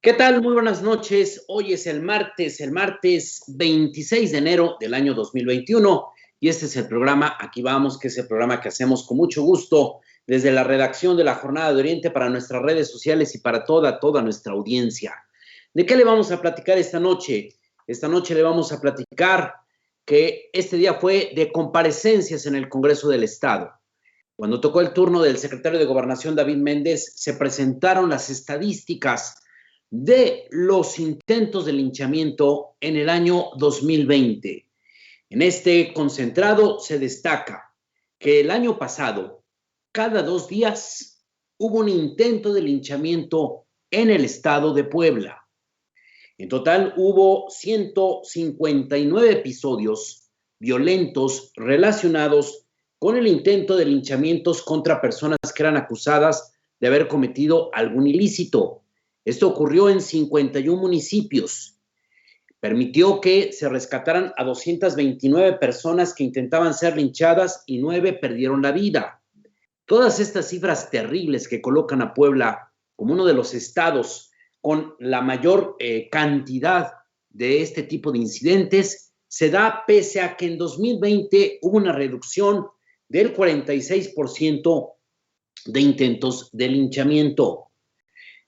¿Qué tal? Muy buenas noches. Hoy es el martes 26 de enero del año 2021 y este es el programa Aquí Vamos, que es el programa que hacemos con mucho gusto desde la redacción de la Jornada de Oriente para nuestras redes sociales y para toda nuestra audiencia. ¿De qué le vamos a platicar esta noche? Esta noche le vamos a platicar que este día fue de comparecencias en el Congreso del Estado. Cuando tocó el turno del secretario de Gobernación, David Méndez, se presentaron las estadísticas de los intentos de linchamiento en el año 2020. En este concentrado se destaca que el año pasado, cada 2 días, hubo un intento de linchamiento en el estado de Puebla. En total hubo 159 episodios violentos relacionados con el intento de linchamientos contra personas que eran acusadas de haber cometido algún ilícito. Esto ocurrió en 51 municipios. Permitió que se rescataran a 229 personas que intentaban ser linchadas y 9 perdieron la vida. Todas estas cifras terribles que colocan a Puebla como uno de los estados con la mayor cantidad de este tipo de incidentes se da pese a que en 2020 hubo una reducción del 46% de intentos de linchamiento.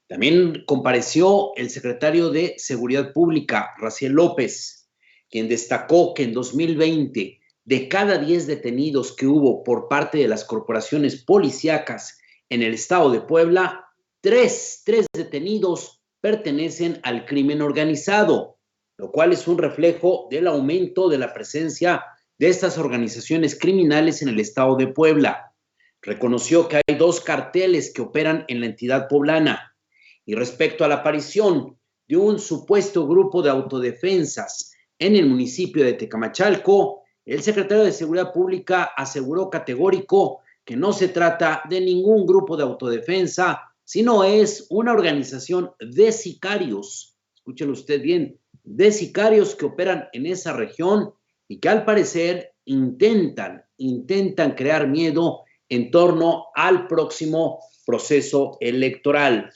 También compareció el secretario de Seguridad Pública, Raciel López, quien destacó que en 2020, de cada 10 detenidos que hubo por parte de las corporaciones policíacas en el estado de Puebla, 3 detenidos pertenecen al crimen organizado, lo cual es un reflejo del aumento de la presencia de estas organizaciones criminales en el estado de Puebla. Reconoció que hay 2 carteles que operan en la entidad poblana. Y respecto a la aparición de un supuesto grupo de autodefensas en el municipio de Tecamachalco, el secretario de Seguridad Pública aseguró categórico que no se trata de ningún grupo de autodefensa, sino es una organización de sicarios, escúchelo usted bien, de sicarios que operan en esa región y que al parecer intentan crear miedo en torno al próximo proceso electoral.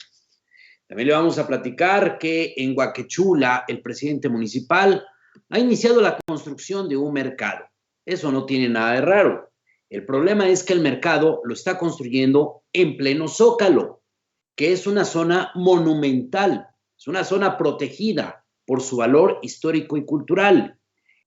También le vamos a platicar que en Huaquechula el presidente municipal ha iniciado la construcción de un mercado. Eso no tiene nada de raro. El problema es que el mercado lo está construyendo en pleno Zócalo, que es una zona monumental, es una zona protegida por su valor histórico y cultural.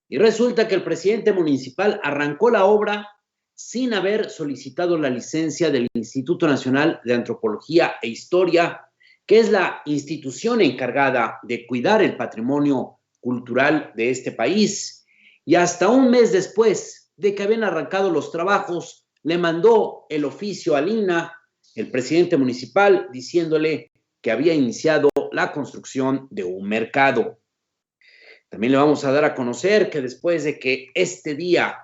Y resulta que el presidente municipal arrancó la obra sin haber solicitado la licencia del Instituto Nacional de Antropología e Historia, que es la institución encargada de cuidar el patrimonio cultural de este país. Y hasta un mes después de que habían arrancado los trabajos, le mandó el oficio al INAH, el presidente municipal, diciéndole que había iniciado la construcción de un mercado. También le vamos a dar a conocer que después de que este día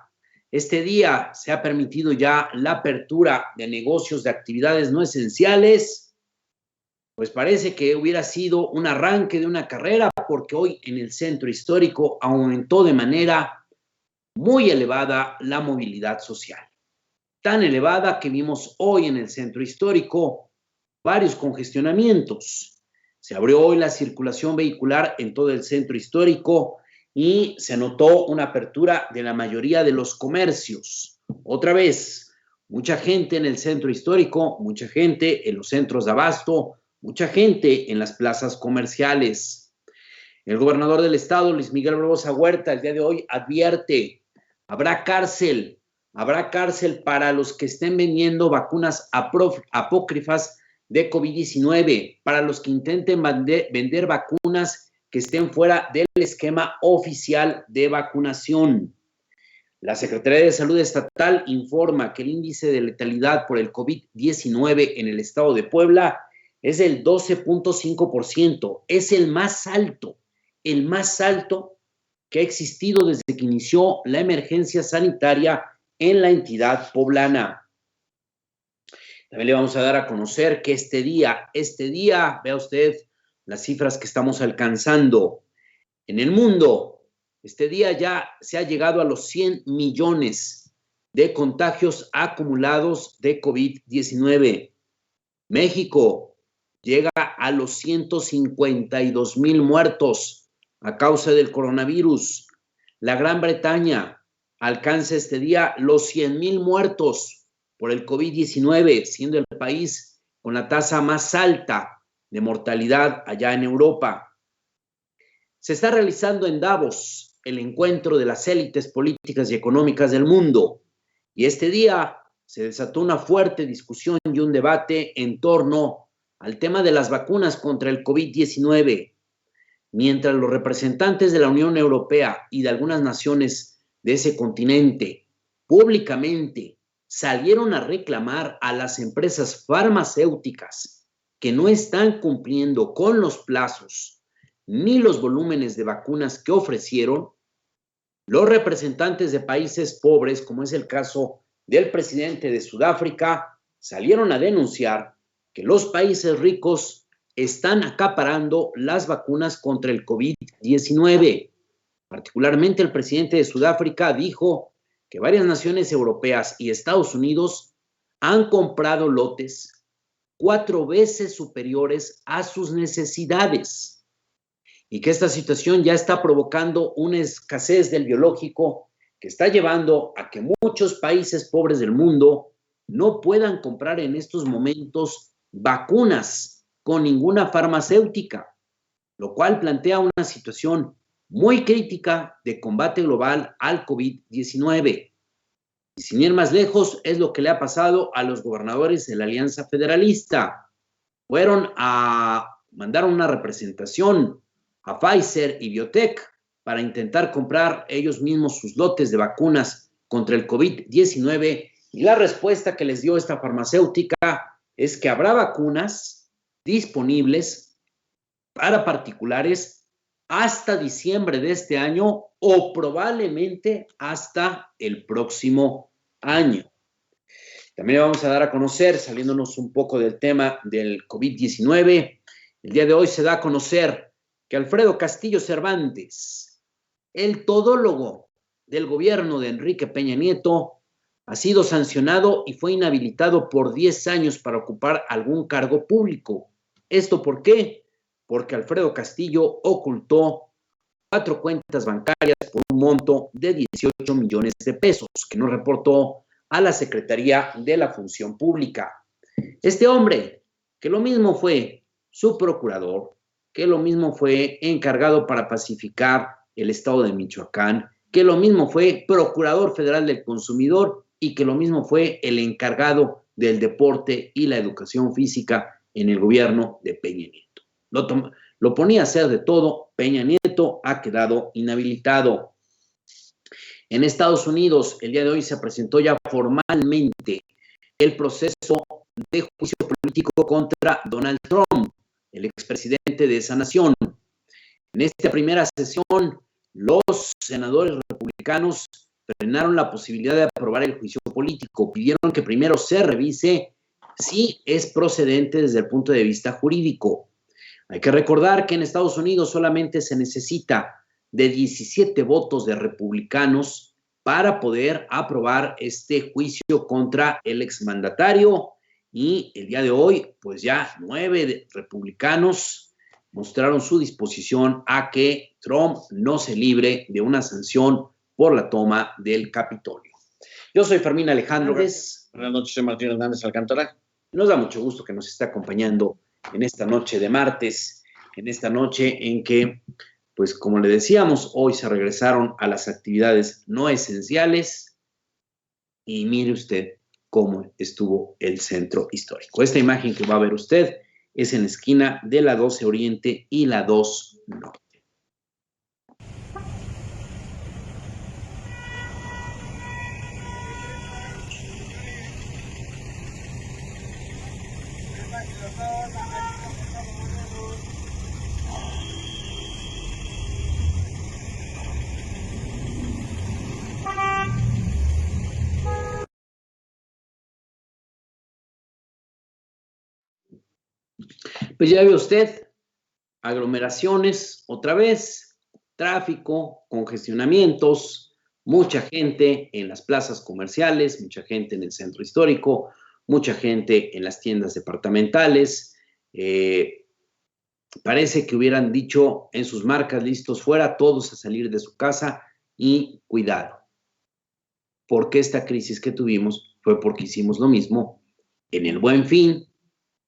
se ha permitido ya la apertura de negocios de actividades no esenciales, pues parece que hubiera sido un arranque de una carrera, porque hoy en el centro histórico aumentó de manera muy elevada la movilidad social. Tan elevada que vimos hoy en el centro histórico varios congestionamientos. Se abrió hoy la circulación vehicular en todo el centro histórico y se notó una apertura de la mayoría de los comercios. Otra vez, mucha gente en el centro histórico, mucha gente en los centros de abasto, mucha gente en las plazas comerciales. El gobernador del estado, Luis Miguel Barbosa Huerta, el día de hoy advierte, habrá cárcel para los que estén vendiendo vacunas apócrifas de COVID-19, para los que intenten vender vacunas que estén fuera del esquema oficial de vacunación. La Secretaría de Salud Estatal informa que el índice de letalidad por el COVID-19 en el estado de Puebla es el 12.5%, es el más alto que ha existido desde que inició la emergencia sanitaria en la entidad poblana. También le vamos a dar a conocer que este día, vea usted las cifras que estamos alcanzando en el mundo. Este día ya se ha llegado a los 100 millones de contagios acumulados de COVID-19. México llega a los 152,000 muertos a causa del coronavirus. La Gran Bretaña alcanza este día los 100,000 muertos por el COVID-19, siendo el país con la tasa más alta de mortalidad allá en Europa. Se está realizando en Davos el encuentro de las élites políticas y económicas del mundo, y este día se desató una fuerte discusión y un debate en torno al tema de las vacunas contra el COVID-19, mientras los representantes de la Unión Europea y de algunas naciones de ese continente públicamente salieron a reclamar a las empresas farmacéuticas que no están cumpliendo con los plazos ni los volúmenes de vacunas que ofrecieron. Los representantes de países pobres, como es el caso del presidente de Sudáfrica, salieron a denunciar que los países ricos están acaparando las vacunas contra el COVID-19. Particularmente el presidente de Sudáfrica dijo que varias naciones europeas y Estados Unidos han comprado lotes 4 veces superiores a sus necesidades y que esta situación ya está provocando una escasez del biológico que está llevando a que muchos países pobres del mundo no puedan comprar en estos momentos vacunas con ninguna farmacéutica, lo cual plantea una situación muy crítica de combate global al COVID-19. Y sin ir más lejos, es lo que le ha pasado a los gobernadores de la Alianza Federalista. Mandaron una representación a Pfizer y Biotech para intentar comprar ellos mismos sus lotes de vacunas contra el COVID-19, y la respuesta que les dio esta farmacéutica es que habrá vacunas disponibles para particulares hasta diciembre de este año o probablemente hasta el próximo año. También le vamos a dar a conocer, saliéndonos un poco del tema del COVID-19, el día de hoy se da a conocer que Alfredo Castillo Cervantes, el todólogo del gobierno de Enrique Peña Nieto, ha sido sancionado y fue inhabilitado por 10 años para ocupar algún cargo público. ¿Esto por qué? Porque Alfredo Castillo ocultó 4 cuentas bancarias por un monto de 18 millones de pesos que no reportó a la Secretaría de la Función Pública. Este hombre, que lo mismo fue su procurador, que lo mismo fue encargado para pacificar el estado de Michoacán, que lo mismo fue procurador federal del consumidor y que lo mismo fue el encargado del deporte y la educación física en el gobierno de Peña Nieto. Lo ponía a hacer de todo. Peña Nieto ha quedado inhabilitado. En Estados Unidos, el día de hoy se presentó ya formalmente el proceso de juicio político contra Donald Trump, el expresidente de esa nación. En esta primera sesión, los senadores republicanos frenaron la posibilidad de aprobar el juicio político. Pidieron que primero se revise si es procedente desde el punto de vista jurídico. Hay que recordar que en Estados Unidos solamente se necesita de 17 votos de republicanos para poder aprobar este juicio contra el exmandatario, y el día de hoy, pues ya 9 republicanos mostraron su disposición a que Trump no se libre de una sanción por la toma del Capitolio. Yo soy Fermín Alejandro. Buenas noches, soy Martín Hernández Alcántara. Nos da mucho gusto que nos esté acompañando en esta noche de martes, en esta noche en que, pues como le decíamos, hoy se regresaron a las actividades no esenciales, y mire usted cómo estuvo el centro histórico. Esta imagen que va a ver usted es en la esquina de la 12 Oriente y la 2 Norte. Pues ya ve usted, aglomeraciones otra vez, tráfico, congestionamientos, mucha gente en las plazas comerciales, mucha gente en el centro histórico, mucha gente en las tiendas departamentales. Parece que hubieran dicho en sus marcas listos fuera, todos a salir de su casa y cuidado, porque esta crisis que tuvimos fue porque hicimos lo mismo en el Buen Fin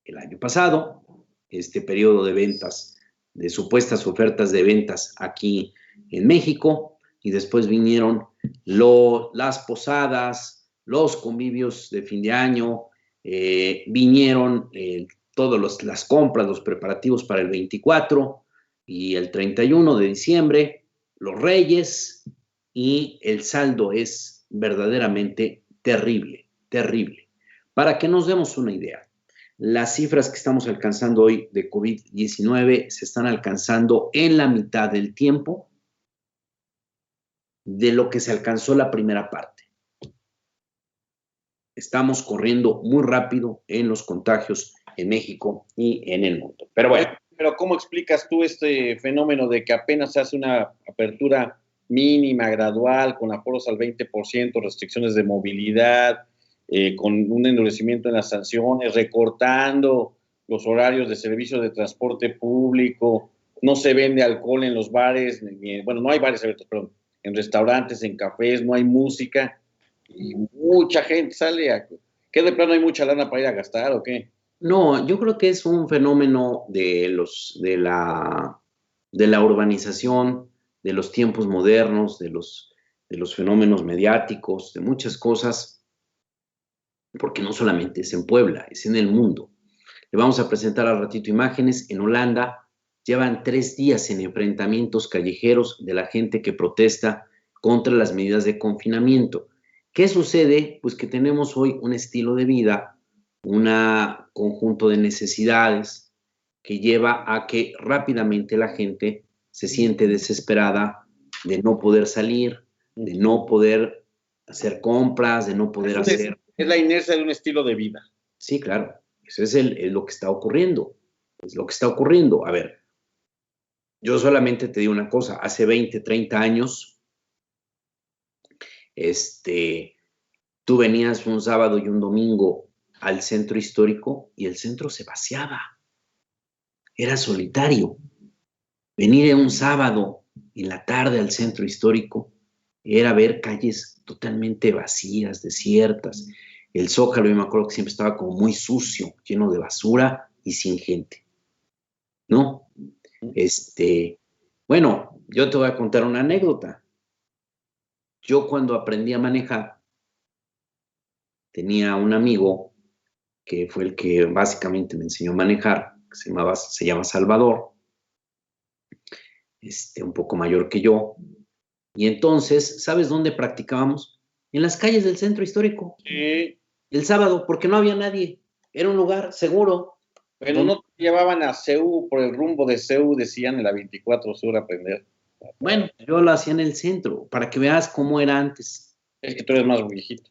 el año pasado, este periodo de ventas, de supuestas ofertas de ventas aquí en México, y después vinieron las posadas, los convivios de fin de año, vinieron todas las compras, los preparativos para el 24 y el 31 de diciembre, los Reyes, y el saldo es verdaderamente terrible, terrible. Para que nos demos una idea, las cifras que estamos alcanzando hoy de COVID-19 se están alcanzando en la mitad del tiempo de lo que se alcanzó la primera parte. Estamos corriendo muy rápido en los contagios en México y en el mundo. Pero bueno. Pero ¿cómo explicas tú este fenómeno de que apenas se hace una apertura mínima, gradual, con aforos al 20%, restricciones de movilidad, con un endurecimiento en las sanciones, recortando los horarios de servicio de transporte público, no se vende alcohol en los bares, bueno, no hay bares abiertos, perdón, en restaurantes, en cafés, no hay música, y mucha gente sale a... ¿Qué de plano hay mucha lana para ir a gastar o qué? No, yo creo que es un fenómeno de la urbanización, de los tiempos modernos, de los fenómenos mediáticos, de muchas cosas, porque no solamente es en Puebla, es en el mundo. Le vamos a presentar al ratito imágenes. En Holanda llevan 3 días en enfrentamientos callejeros de la gente que protesta contra las medidas de confinamiento. ¿Qué sucede? Pues que tenemos hoy un estilo de vida, un conjunto de necesidades que lleva a que rápidamente la gente se siente desesperada de no poder salir, de no poder hacer compras, de no poder hacer... Es la inercia de un estilo de vida. Sí, claro, eso es lo que está ocurriendo. Es lo que está ocurriendo. A ver, yo solamente te digo una cosa, hace 20, 30 años, tú venías un sábado y un domingo al centro histórico y el centro se vaciaba. Era solitario. Venir un sábado en la tarde al centro histórico era ver calles totalmente vacías, desiertas. El Zócalo, yo me acuerdo que siempre estaba como muy sucio, lleno de basura y sin gente, ¿no? Bueno, yo te voy a contar una anécdota. Yo cuando aprendí a manejar, tenía un amigo que fue el que básicamente me enseñó a manejar, que se llama Salvador, un poco mayor que yo. Y entonces, ¿sabes dónde practicábamos? En las calles del centro histórico. Sí. El sábado, porque no había nadie. Era un lugar seguro. Pero no te llevaban a CEU, por el rumbo de CEU, decían en la 24 Sur a aprender. Bueno, yo lo hacía en el centro, para que veas cómo era antes. Es que tú eres más viejito.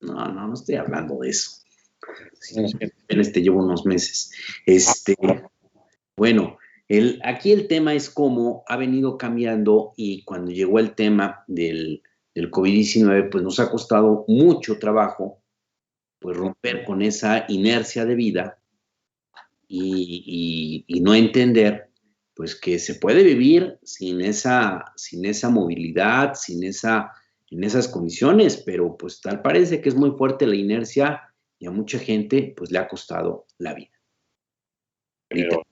No estoy hablando de eso. Sí, llevo unos meses. Bueno, aquí el tema es cómo ha venido cambiando, y cuando llegó el tema del COVID-19, pues nos ha costado mucho trabajo pues romper con esa inercia de vida y no entender pues que se puede vivir sin esa movilidad, en esas condiciones, pero pues tal parece que es muy fuerte la inercia y a mucha gente pues le ha costado la vida. Pero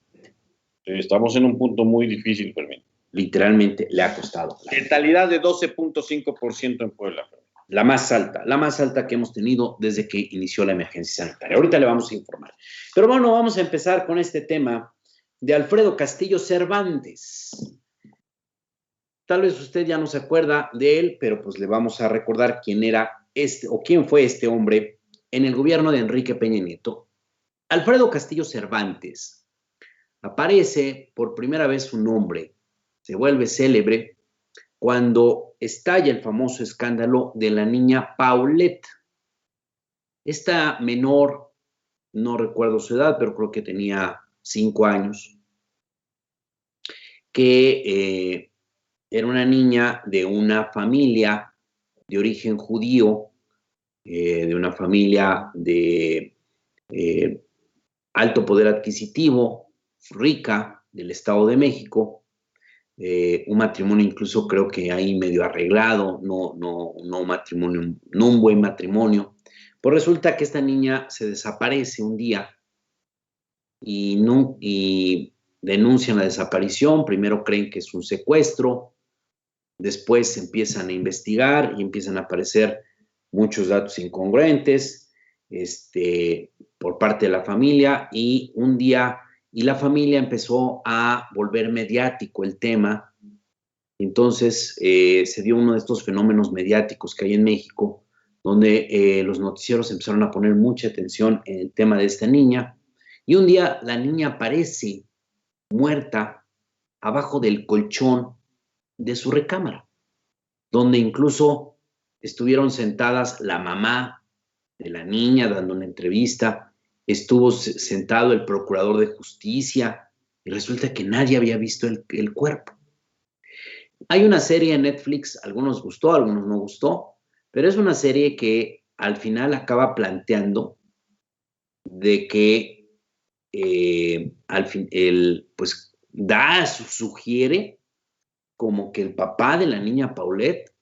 estamos en un punto muy difícil, Fermín. Literalmente le ha costado. Letalidad de 12.5% en Puebla. La más alta que hemos tenido desde que inició la emergencia sanitaria. Ahorita le vamos a informar. Pero bueno, vamos a empezar con este tema de Alfredo Castillo Cervantes. Tal vez usted ya no se acuerda de él, pero pues le vamos a recordar quién era quién fue este hombre en el gobierno de Enrique Peña Nieto. Alfredo Castillo Cervantes. Aparece por primera vez su nombre, se vuelve célebre cuando estalla el famoso escándalo de la niña Paulette. Esta menor no recuerdo su edad, pero creo que tenía 5 años, que era una niña de una familia de origen judío, de una familia de alto poder adquisitivo, rica, del Estado de México, un matrimonio incluso creo que ahí medio arreglado, no matrimonio, no un buen matrimonio. Pues resulta que esta niña se desaparece un día y denuncian la desaparición. Primero creen que es un secuestro, después empiezan a investigar y empiezan a aparecer muchos datos incongruentes por parte de la familia, y un día, y la familia empezó a volver mediático el tema. Entonces se dio uno de estos fenómenos mediáticos que hay en México, donde los noticieros empezaron a poner mucha atención en el tema de esta niña, y un día la niña aparece muerta abajo del colchón de su recámara, donde incluso estuvieron sentadas la mamá de la niña dando una entrevista, estuvo sentado el procurador de justicia, y resulta que nadie había visto el cuerpo. Hay una serie en Netflix, algunos gustó, algunos no gustó, pero es una serie que al final acaba planteando de que al fin, pues sugiere como que el papá de la niña Paulette,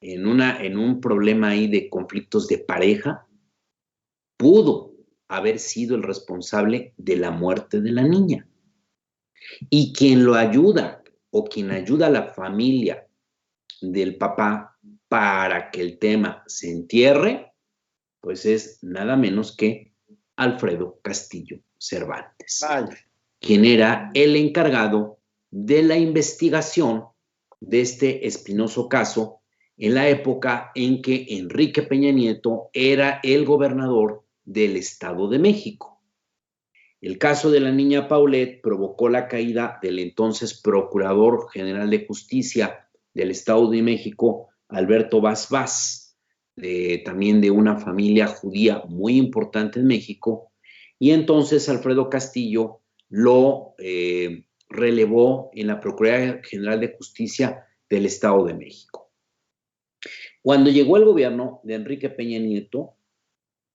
en un problema ahí de conflictos de pareja, pudo haber sido el responsable de la muerte de la niña. Y quien lo ayuda, o quien ayuda a la familia del papá para que el tema se entierre, pues es nada menos que Alfredo Castillo Cervantes, quien era el encargado de la investigación de este espinoso caso en la época en que Enrique Peña Nieto era el gobernador del Estado de México. El caso de la niña Paulette provocó la caída del entonces Procurador General de Justicia del Estado de México, Alberto Vaz Vaz, también de una familia judía muy importante en México, y entonces Alfredo Castillo lo relevó en la Procuraduría General de Justicia del Estado de México. Cuando llegó el gobierno de Enrique Peña Nieto,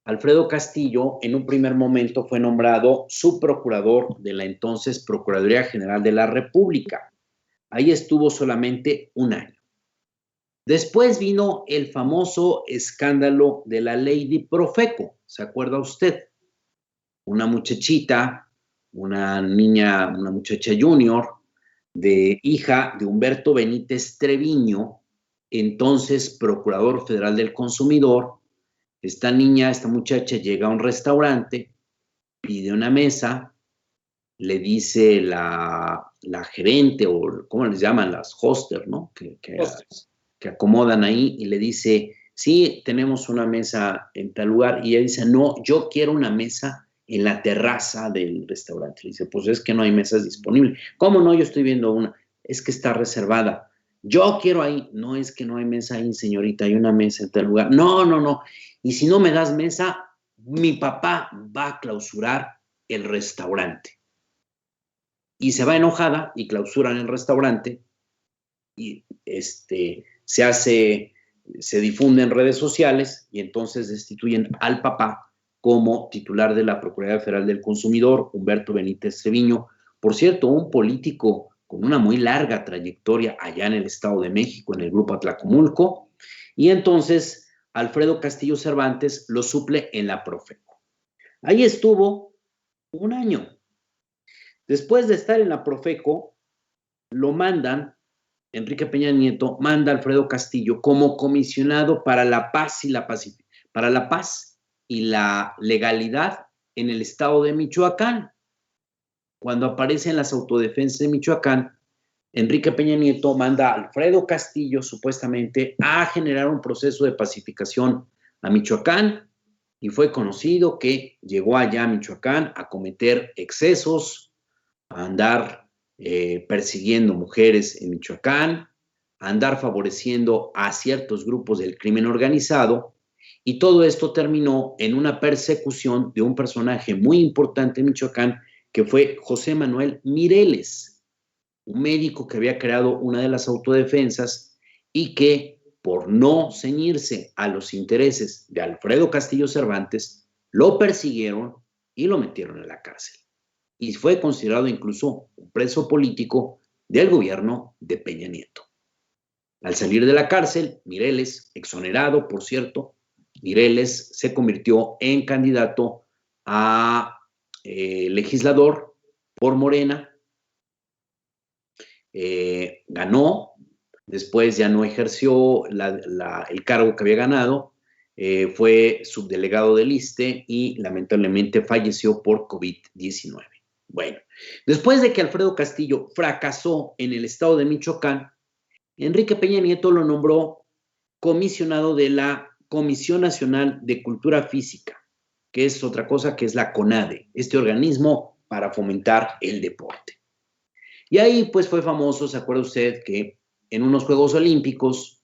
Alfredo Castillo en un primer momento fue nombrado subprocurador de la entonces Procuraduría General de la República. Ahí estuvo solamente un año. Después vino el famoso escándalo de la Lady Profeco, ¿se acuerda usted? Una muchachita, una muchacha junior, hija de Humberto Benítez Treviño, entonces Procurador Federal del Consumidor. Esta muchacha llega a un restaurante, pide una mesa, le dice la gerente, o ¿cómo les llaman? Las hoster, ¿no? Que acomodan ahí, y le dice, sí, tenemos una mesa en tal lugar, y ella dice, no, yo quiero una mesa en la terraza del restaurante. Le dice, pues es que no hay mesas disponibles. ¿Cómo no? Yo estoy viendo una. Es que está reservada. Yo quiero ahí. No, es que no hay mesa ahí, señorita, hay una mesa en tal lugar. No. Y si no me das mesa, mi papá va a clausurar el restaurante. Y se va enojada y clausuran el restaurante, y se difunde en redes sociales, y entonces destituyen al papá como titular de la Procuraduría Federal del Consumidor, Humberto Benítez Treviño. Por cierto, un político con una muy larga trayectoria allá en el Estado de México, en el Grupo Atlacomulco, y entonces Alfredo Castillo Cervantes lo suple en la Profeco. Ahí estuvo un año. Después de estar en la Profeco, Enrique Peña Nieto manda a Alfredo Castillo como comisionado para la paz y la legalidad en el estado de Michoacán. Cuando aparecen las autodefensas de Michoacán, Enrique Peña Nieto manda a Alfredo Castillo supuestamente a generar un proceso de pacificación a Michoacán, y fue conocido que llegó allá a Michoacán a cometer excesos, a andar persiguiendo mujeres en Michoacán, a andar favoreciendo a ciertos grupos del crimen organizado, Y todo esto terminó en una persecución de un personaje muy importante en Michoacán, que fue José Manuel Mireles, un médico que había creado una de las autodefensas y que, por no ceñirse a los intereses de Alfredo Castillo Cervantes, lo persiguieron y lo metieron en la cárcel. Y fue considerado incluso un preso político del gobierno de Peña Nieto. Al salir de la cárcel, Mireles, exonerado, por cierto, Mireles se convirtió en candidato a legislador por Morena, ganó, después ya no ejerció el cargo que había ganado, fue subdelegado del ISSSTE y lamentablemente falleció por COVID-19. Bueno, después de que Alfredo Castillo fracasó en el estado de Michoacán, Enrique Peña Nieto lo nombró comisionado de la Comisión Nacional de Cultura Física, que es otra cosa que es la CONADE, este organismo para fomentar el deporte. Y ahí pues fue famoso, ¿se acuerda usted que en unos Juegos Olímpicos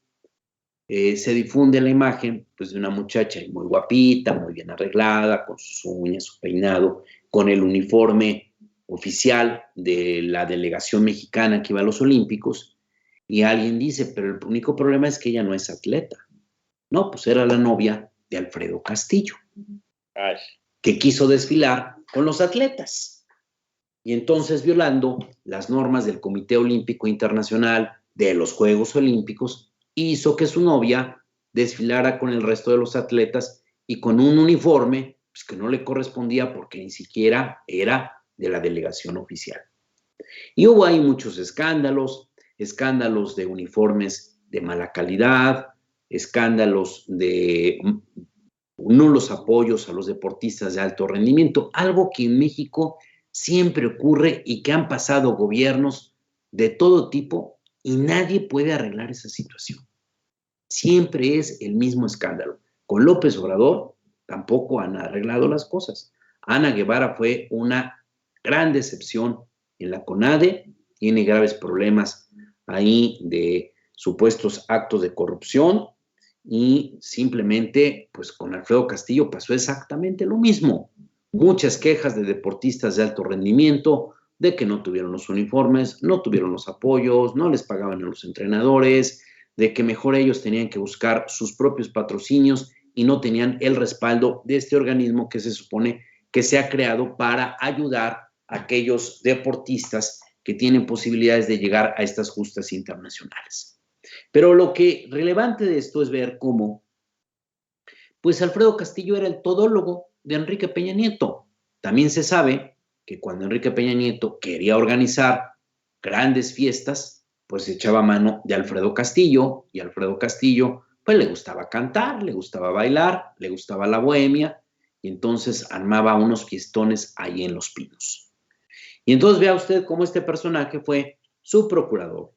se difunde la imagen pues, de una muchacha muy guapita, muy bien arreglada, con sus uñas, su peinado, con el uniforme oficial de la delegación mexicana que iba a los Olímpicos, y alguien dice, pero el único problema es que ella no es atleta. No, pues era la novia de Alfredo Castillo, que quiso desfilar con los atletas. Y entonces, violando las normas del Comité Olímpico Internacional de los Juegos Olímpicos, hizo que su novia desfilara con el resto de los atletas y con un uniforme pues, que no le correspondía porque ni siquiera era de la delegación oficial. Y hubo ahí muchos escándalos de uniformes de mala calidad, escándalos de nulos apoyos a los deportistas de alto rendimiento, algo que en México siempre ocurre y que han pasado gobiernos de todo tipo y nadie puede arreglar esa situación. Siempre es el mismo escándalo. Con López Obrador tampoco han arreglado las cosas. Ana Guevara fue una gran decepción en la CONADE, tiene graves problemas ahí de supuestos actos de corrupción y simplemente, pues con Alfredo Castillo pasó exactamente lo mismo. Muchas quejas de deportistas de alto rendimiento, de que no tuvieron los uniformes, no tuvieron los apoyos, no les pagaban a los entrenadores, de que mejor ellos tenían que buscar sus propios patrocinios y no tenían el respaldo de este organismo que se supone que se ha creado para ayudar a aquellos deportistas que tienen posibilidades de llegar a estas justas internacionales. Pero lo que relevante de esto es ver cómo, pues Alfredo Castillo era el todólogo de Enrique Peña Nieto. También se sabe que cuando Enrique Peña Nieto quería organizar grandes fiestas, pues echaba mano de Alfredo Castillo, y Alfredo Castillo, pues le gustaba cantar, le gustaba bailar, le gustaba la bohemia, y entonces armaba unos fiestones ahí en Los Pinos. Y entonces vea usted cómo este personaje fue su procurador,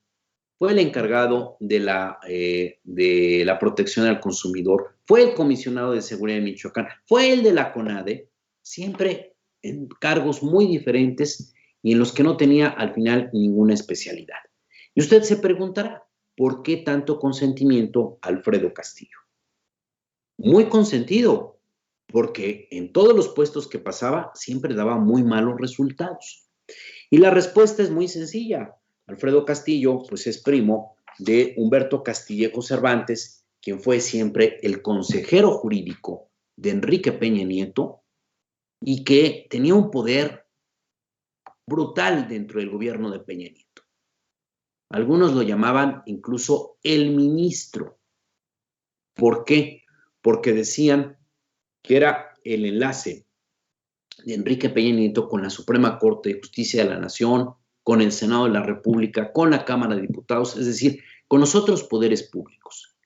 fue el encargado de la protección al consumidor, fue el comisionado de seguridad de Michoacán, fue el de la CONADE, siempre en cargos muy diferentes y en los que no tenía al final ninguna especialidad. Y usted se preguntará, ¿por qué tanto consentimiento a Alfredo Castillo? Muy consentido, porque en todos los puestos que pasaba siempre daba muy malos resultados. Y la respuesta es muy sencilla. Alfredo Castillo, pues es primo de Humberto Castillejo Cervantes, quien fue siempre el consejero jurídico de Enrique Peña Nieto y que tenía un poder brutal dentro del gobierno de Peña Nieto. Algunos lo llamaban incluso el ministro. ¿Por qué? Porque decían que era el enlace de Enrique Peña Nieto con la Suprema Corte de Justicia de la Nación, con el Senado de la República, con la Cámara de Diputados, es decir, con los otros poderes públicos.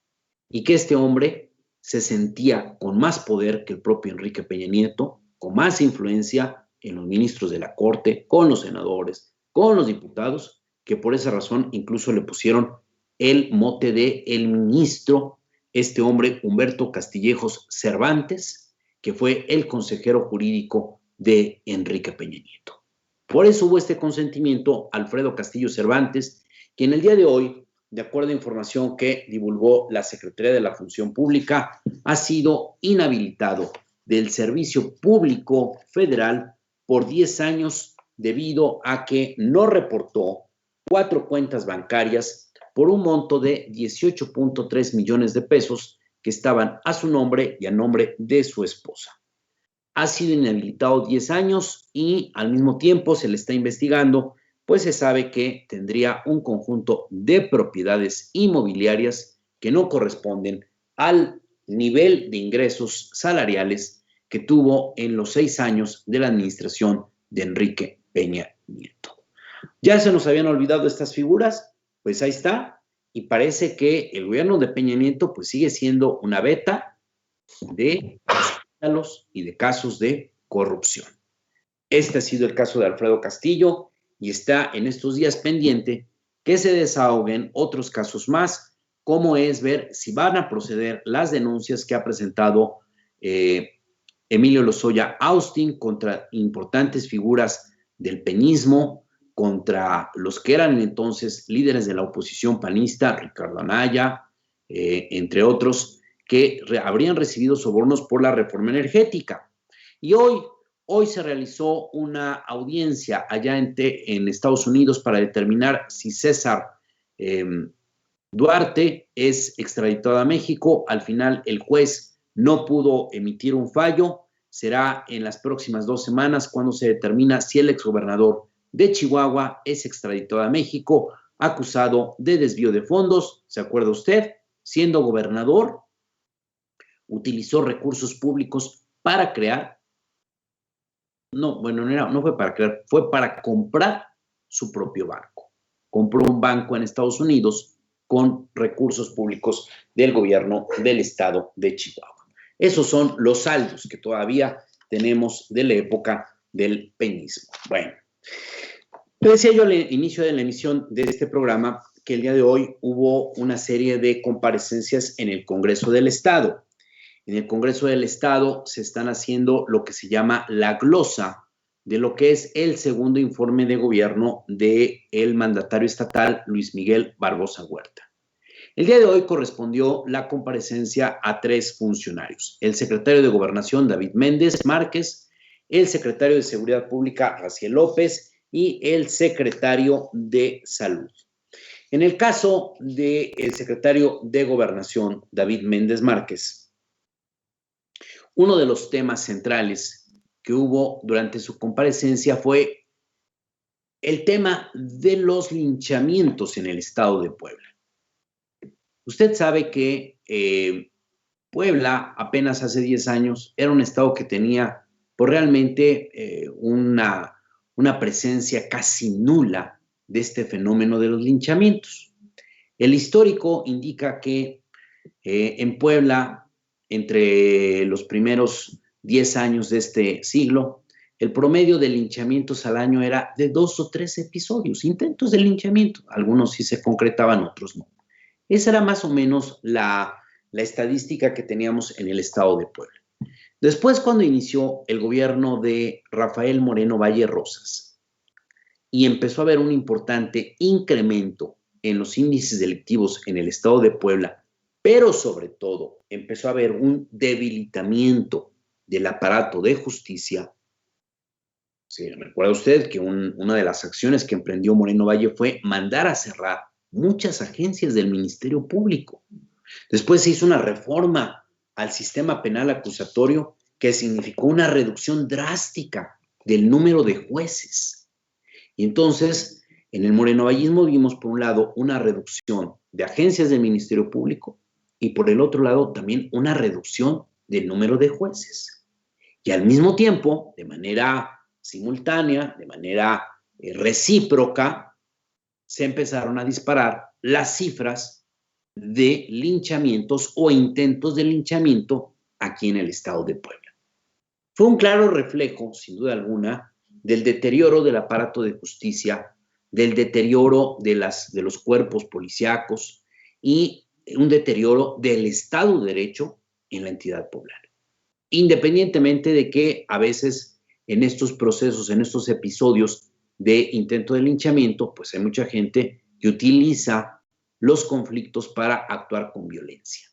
Y que este hombre se sentía con más poder que el propio Enrique Peña Nieto, con más influencia en los ministros de la Corte, con los senadores, con los diputados, que por esa razón incluso le pusieron el mote de el ministro, este hombre Humberto Castillejos Cervantes, que fue el consejero jurídico de Enrique Peña Nieto. Por eso hubo este consentimiento Alfredo Castillo Cervantes, quien el día de hoy de acuerdo a información que divulgó la Secretaría de la Función Pública, ha sido inhabilitado del Servicio Público Federal por 10 años debido a que no reportó 4 cuentas bancarias por un monto de 18.3 millones de pesos que estaban a su nombre y a nombre de su esposa. Ha sido inhabilitado 10 años y al mismo tiempo se le está investigando, pues se sabe que tendría un conjunto de propiedades inmobiliarias que no corresponden al nivel de ingresos salariales que tuvo en los 6 años de la administración de Enrique Peña Nieto. ¿Ya se nos habían olvidado estas figuras? Pues ahí está. Y parece que el gobierno de Peña Nieto pues sigue siendo una beta de escándalos y de casos de corrupción. Este ha sido el caso de Alfredo Castillo y está en estos días pendiente que se desahoguen otros casos más, como es ver si van a proceder las denuncias que ha presentado Emilio Lozoya Austin contra importantes figuras del peñismo, contra los que eran entonces líderes de la oposición panista, Ricardo Anaya, entre otros, que habrían recibido sobornos por la reforma energética. Y hoy se realizó una audiencia allá en Estados Unidos para determinar si César Duarte es extraditado a México. Al final el juez no pudo emitir un fallo. Será en las próximas 2 semanas cuando se determina si el exgobernador de Chihuahua es extraditado a México, acusado de desvío de fondos. ¿Se acuerda usted? Siendo gobernador, utilizó recursos públicos para crear, no fue para crear, fue para comprar su propio banco. Compró un banco en Estados Unidos con recursos públicos del gobierno del estado de Chihuahua. Esos son los saldos que todavía tenemos de la época del peñismo. Bueno, le decía yo al inicio de la emisión de este programa que el día de hoy hubo una serie de comparecencias en el Congreso del Estado. En el Congreso del Estado se están haciendo lo que se llama la glosa de lo que es el segundo informe de gobierno del mandatario estatal Luis Miguel Barbosa Huerta. El día de hoy correspondió la comparecencia a 3 funcionarios: el secretario de Gobernación, David Méndez Márquez, el secretario de Seguridad Pública, Raciel López, y el secretario de Salud. En el caso del secretario de Gobernación, David Méndez Márquez, uno de los temas centrales que hubo durante su comparecencia fue el tema de los linchamientos en el estado de Puebla. Usted sabe que Puebla apenas hace 10 años era un estado que tenía realmente una presencia casi nula de este fenómeno de los linchamientos. El histórico indica que en Puebla, entre los primeros 10 años de este siglo, el promedio de linchamientos al año era de 2 o 3 episodios, intentos de linchamiento. Algunos sí se concretaban, otros no. Esa era más o menos la estadística que teníamos en el estado de Puebla. Después, cuando inició el gobierno de Rafael Moreno Valle Rosas y empezó a haber un importante incremento en los índices delictivos en el estado de Puebla, pero sobre todo empezó a haber un debilitamiento del aparato de justicia. Sí, recuerda usted que una de las acciones que emprendió Moreno Valle fue mandar a cerrar muchas agencias del Ministerio Público. Después se hizo una reforma al sistema penal acusatorio que significó una reducción drástica del número de jueces. Y entonces, en el morenovallismo vimos, por un lado, una reducción de agencias del Ministerio Público y, por el otro lado, también una reducción del número de jueces. Y al mismo tiempo, de manera simultánea, de manera recíproca, se empezaron a disparar las cifras de linchamientos o intentos de linchamiento aquí en el estado de Puebla. Fue un claro reflejo, sin duda alguna, del deterioro del aparato de justicia, del deterioro de los cuerpos policíacos y un deterioro del Estado de Derecho en la entidad poblana. Independientemente de que a veces en estos procesos, en estos episodios de intento de linchamiento, pues hay mucha gente que utiliza los conflictos para actuar con violencia.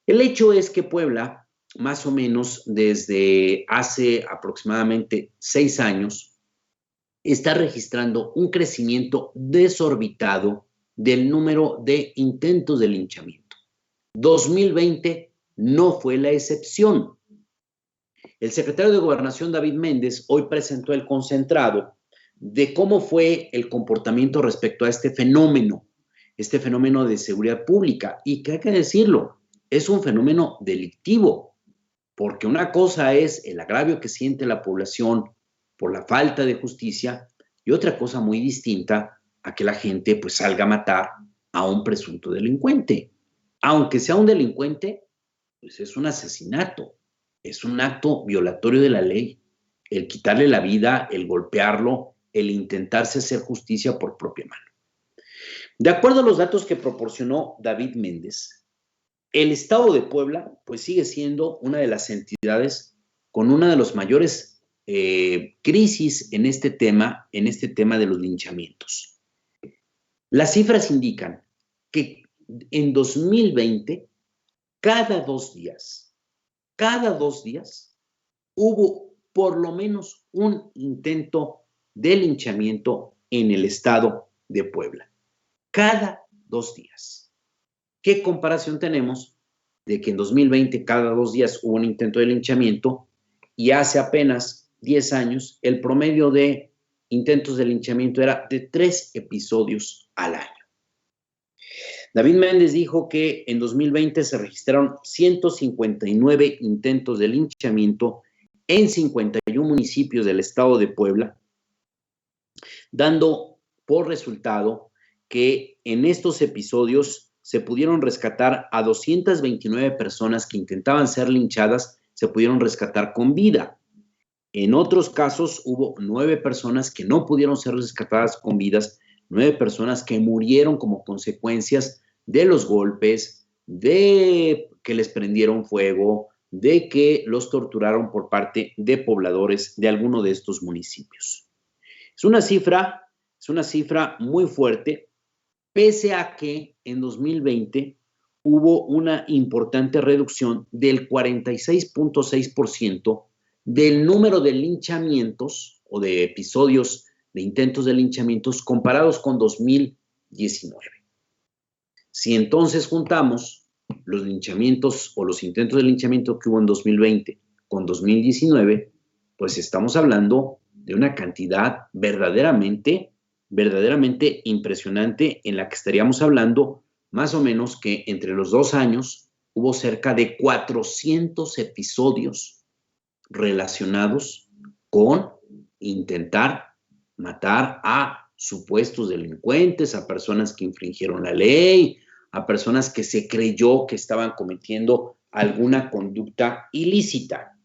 El hecho es que Puebla, más o menos desde hace aproximadamente 6 años, está registrando un crecimiento desorbitado del número de intentos de linchamiento. 2020 no fue la excepción. El secretario de Gobernación, David Méndez, hoy presentó el concentrado de cómo fue el comportamiento respecto a este fenómeno de seguridad pública. Y que hay que decirlo, es un fenómeno delictivo, porque una cosa es el agravio que siente la población por la falta de justicia y otra cosa muy distinta a que la gente pues salga a matar a un presunto delincuente. Aunque sea un delincuente, pues es un asesinato, es un acto violatorio de la ley, el quitarle la vida, el golpearlo, el intentarse hacer justicia por propia mano. De acuerdo a los datos que proporcionó David Méndez, el Estado de Puebla pues sigue siendo una de las entidades con una de las mayores crisis en este tema de los linchamientos. Las cifras indican que en 2020, cada 2 días, hubo por lo menos un intento de linchamiento en el Estado de Puebla. Cada 2 días. ¿Qué comparación tenemos de que en 2020 cada 2 días hubo un intento de linchamiento y hace apenas 10 años el promedio de intentos de linchamiento era de 3 episodios al año? David Méndez dijo que en 2020 se registraron 159 intentos de linchamiento en 51 municipios del estado de Puebla, dando por resultado que en estos episodios se pudieron rescatar a 229 personas que intentaban ser linchadas, se pudieron rescatar con vida. En otros casos hubo 9 personas que no pudieron ser rescatadas con vidas, 9 personas que murieron como consecuencias de los golpes, de que les prendieron fuego, de que los torturaron por parte de pobladores de alguno de estos municipios. Es una cifra muy fuerte, pese a que en 2020 hubo una importante reducción del 46.6% del número de linchamientos o de episodios de intentos de linchamientos comparados con 2019. Si entonces juntamos los linchamientos o los intentos de linchamiento que hubo en 2020 con 2019, pues estamos hablando de una cantidad verdaderamente impresionante, en la que estaríamos hablando más o menos que entre los 2 años hubo cerca de 400 episodios relacionados con intentar matar a supuestos delincuentes, a personas que infringieron la ley, a personas que se creyó que estaban cometiendo alguna conducta ilícita.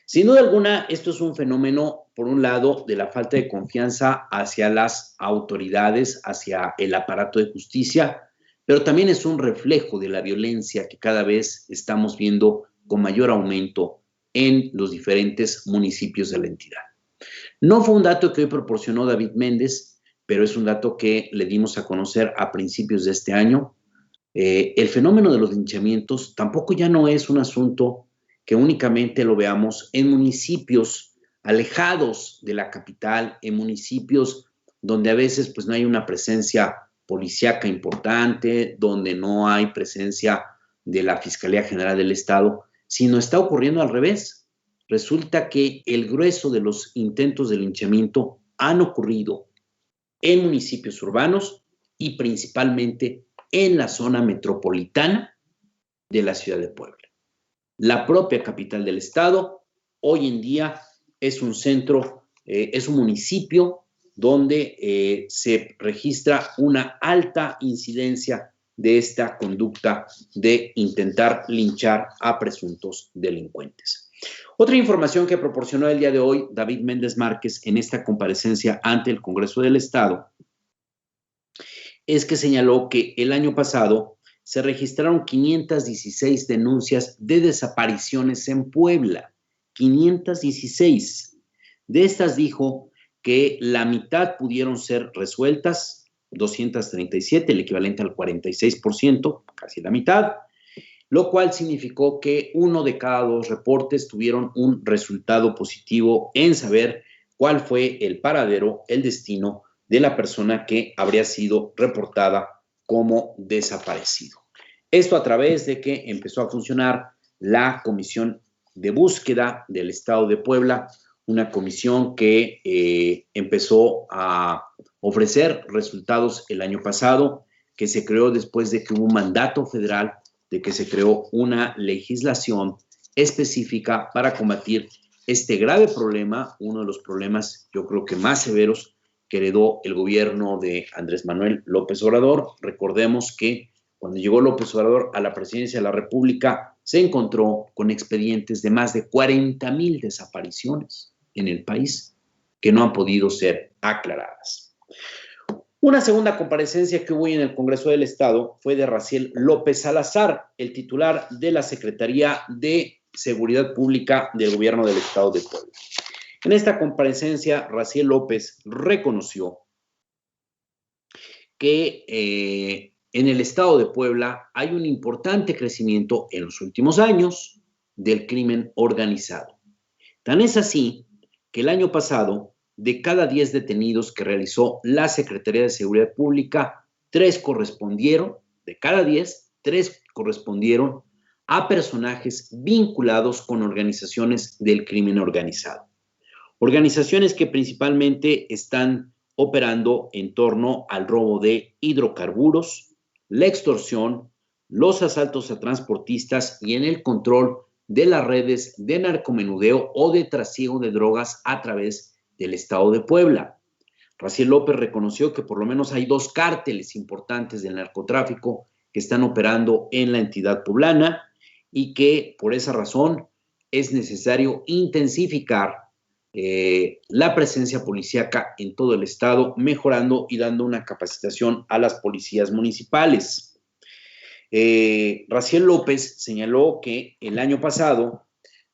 Sin duda alguna, esto es un fenómeno, por un lado, de la falta de confianza hacia las autoridades, hacia el aparato de justicia, pero también es un reflejo de la violencia que cada vez estamos viendo con mayor aumento en los diferentes municipios de la entidad. No fue un dato que hoy proporcionó David Méndez, pero es un dato que le dimos a conocer a principios de este año. El fenómeno de los linchamientos tampoco ya no es un asunto que únicamente lo veamos en municipios alejados de la capital, en municipios donde a veces pues no hay una presencia policíaca importante, donde no hay presencia de la Fiscalía General del Estado, sino está ocurriendo al revés. Resulta que el grueso de los intentos de linchamiento han ocurrido en municipios urbanos y principalmente en la zona metropolitana de la ciudad de Puebla. La propia capital del estado hoy en día es un centro, es un municipio donde se registra una alta incidencia de esta conducta de intentar linchar a presuntos delincuentes. Otra información que proporcionó el día de hoy David Méndez Márquez en esta comparecencia ante el Congreso del Estado es que señaló que el año pasado se registraron 516 denuncias de desapariciones en Puebla. 516. De estas dijo que la mitad pudieron ser resueltas 237, el equivalente al 46%, casi la mitad, lo cual significó que 1 de cada 2 reportes tuvieron un resultado positivo en saber cuál fue el paradero, el destino de la persona que habría sido reportada como desaparecido. Esto a través de que empezó a funcionar la Comisión de Búsqueda del Estado de Puebla, una comisión que empezó a ofrecer resultados el año pasado, que se creó después de que hubo un mandato federal, de que se creó una legislación específica para combatir este grave problema, uno de los problemas yo creo que más severos que heredó el gobierno de Andrés Manuel López Obrador. Recordemos que cuando llegó López Obrador a la presidencia de la República, se encontró con expedientes de más de 40,000 desapariciones en el país que no han podido ser aclaradas. Una segunda comparecencia que hubo en el Congreso del Estado fue de Raciel López Salazar, el titular de la Secretaría de Seguridad Pública del Gobierno del Estado de Puebla. En esta comparecencia, Raciel López reconoció que en el Estado de Puebla hay un importante crecimiento en los últimos años del crimen organizado. Tan es así que el año pasado, de cada 10 detenidos que realizó la Secretaría de Seguridad Pública, 3 correspondieron, de cada 10, 3 correspondieron a personajes vinculados con organizaciones del crimen organizado. Organizaciones que principalmente están operando en torno al robo de hidrocarburos, la extorsión, los asaltos a transportistas y en el control de las redes de narcomenudeo o de trasiego de drogas a través del Estado de Puebla. Raciel López reconoció que por lo menos hay 2 cárteles importantes del narcotráfico que están operando en la entidad poblana y que por esa razón es necesario intensificar la presencia policíaca en todo el estado, mejorando y dando una capacitación a las policías municipales. Raciel López señaló que el año pasado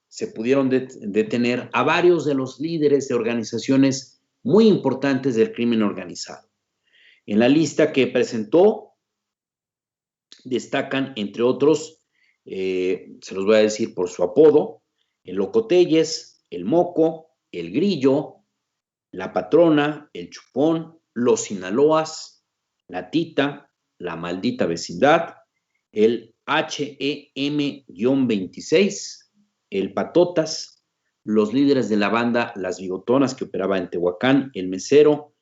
se pudieron detener a varios de los líderes de organizaciones muy importantes del crimen organizado. En la lista que presentó destacan, entre otros, se los voy a decir por su apodo, el Locotelles, el Moco, el Grillo, la Patrona, el Chupón, los Sinaloas, la Tita, la Maldita Vecindad, el HEM-26, el Patotas, los líderes de la banda Las Bigotonas que operaba en Tehuacán, el Mesero,